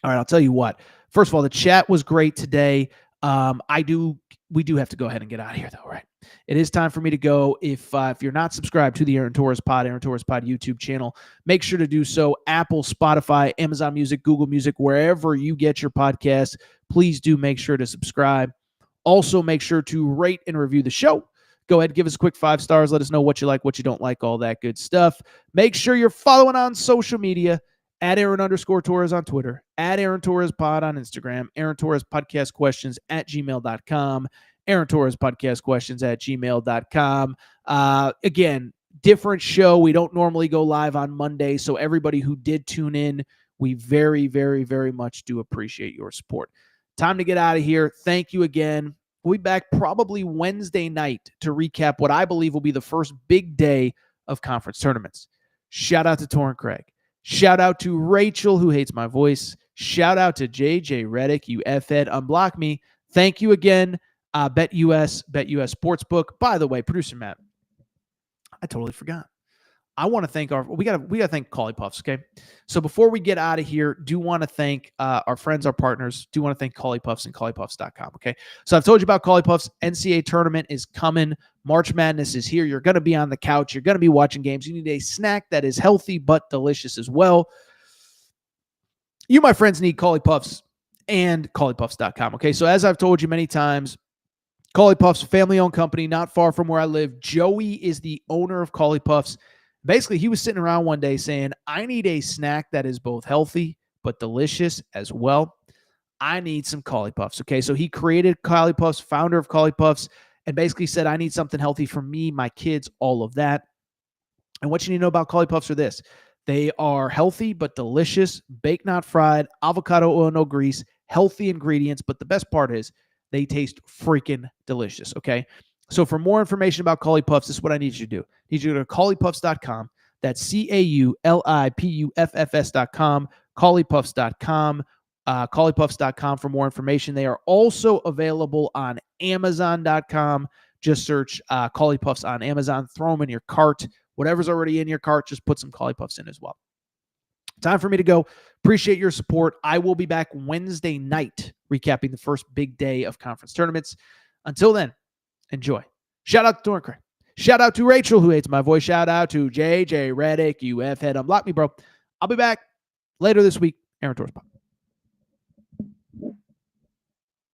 All right, I'll tell you what. First of all, the chat was great today. We do have to go ahead and get out of here, though, right? It is time for me to go. If you're not subscribed to the Aaron Torres Pod YouTube channel, make sure to do so. Apple, Spotify, Amazon Music, Google Music, wherever you get your podcasts, please do make sure to subscribe. Also, make sure to rate and review the show. Go ahead, give us a quick 5 stars. Let us know what you like, what you don't like, all that good stuff. Make sure you're following on social media. At Aaron_Torres on Twitter, at Aaron Torres Pod on Instagram, Aaron Torres Podcast Questions at gmail.com, Aaron Torres Podcast Questions at gmail.com. Again, different show. We don't normally go live on Monday, so everybody who did tune in, we very, very, very much do appreciate your support. Time to get out of here. Thank you again. We'll be back probably Wednesday night to recap what I believe will be the first big day of conference tournaments. Shout out to Torrin Craig. Shout out to Rachel, who hates my voice. Shout out to JJ Reddick, you F-Ed. Unblock me. Thank you again. BetUS Sportsbook. By the way, producer Matt, I totally forgot. I want to thank we gotta thank Collie Puffs, okay? So before we get out of here, do want to thank our friends, our partners. Do want to thank Collie Puffs and ColliePuffs.com, okay? So I've told you about Collie Puffs. NCAA tournament is coming. March Madness is here. You're going to be on the couch. You're going to be watching games. You need a snack that is healthy but delicious as well. You, my friends, need Collie Puffs and ColliePuffs.com, okay? So as I've told you many times, Collie Puffs, family-owned company, not far from where I live. Joey is the owner of Collie Puffs. Basically, he was sitting around one day saying, I need a snack that is both healthy but delicious as well. I need some Collie Puffs. Okay, so he created Collie Puffs, founder of Collie Puffs, and basically said, I need something healthy for me, my kids, all of that. And what you need to know about Collie Puffs are this. They are healthy but delicious, baked, not fried, avocado oil, no grease, healthy ingredients. But the best part is they taste freaking delicious, okay? So for more information about Collie Puffs, this is what I need you to do. I need you to go to ColliePuffs.com. That's CAULIPUFFS.com, ColliePuffs.com, ColliePuffs.com for more information. They are also available on Amazon.com. Just search Cauli Puffs on Amazon. Throw them in your cart. Whatever's already in your cart, just put some Cauli Puffs in as well. Time for me to go. Appreciate your support. I will be back Wednesday night recapping the first big day of conference tournaments. Until then, enjoy. Shout out to Torres. Shout out to Rachel, who hates my voice. Shout out to JJ Redick, you F-head. Unblock me, bro. I'll be back later this week. Aaron Torres.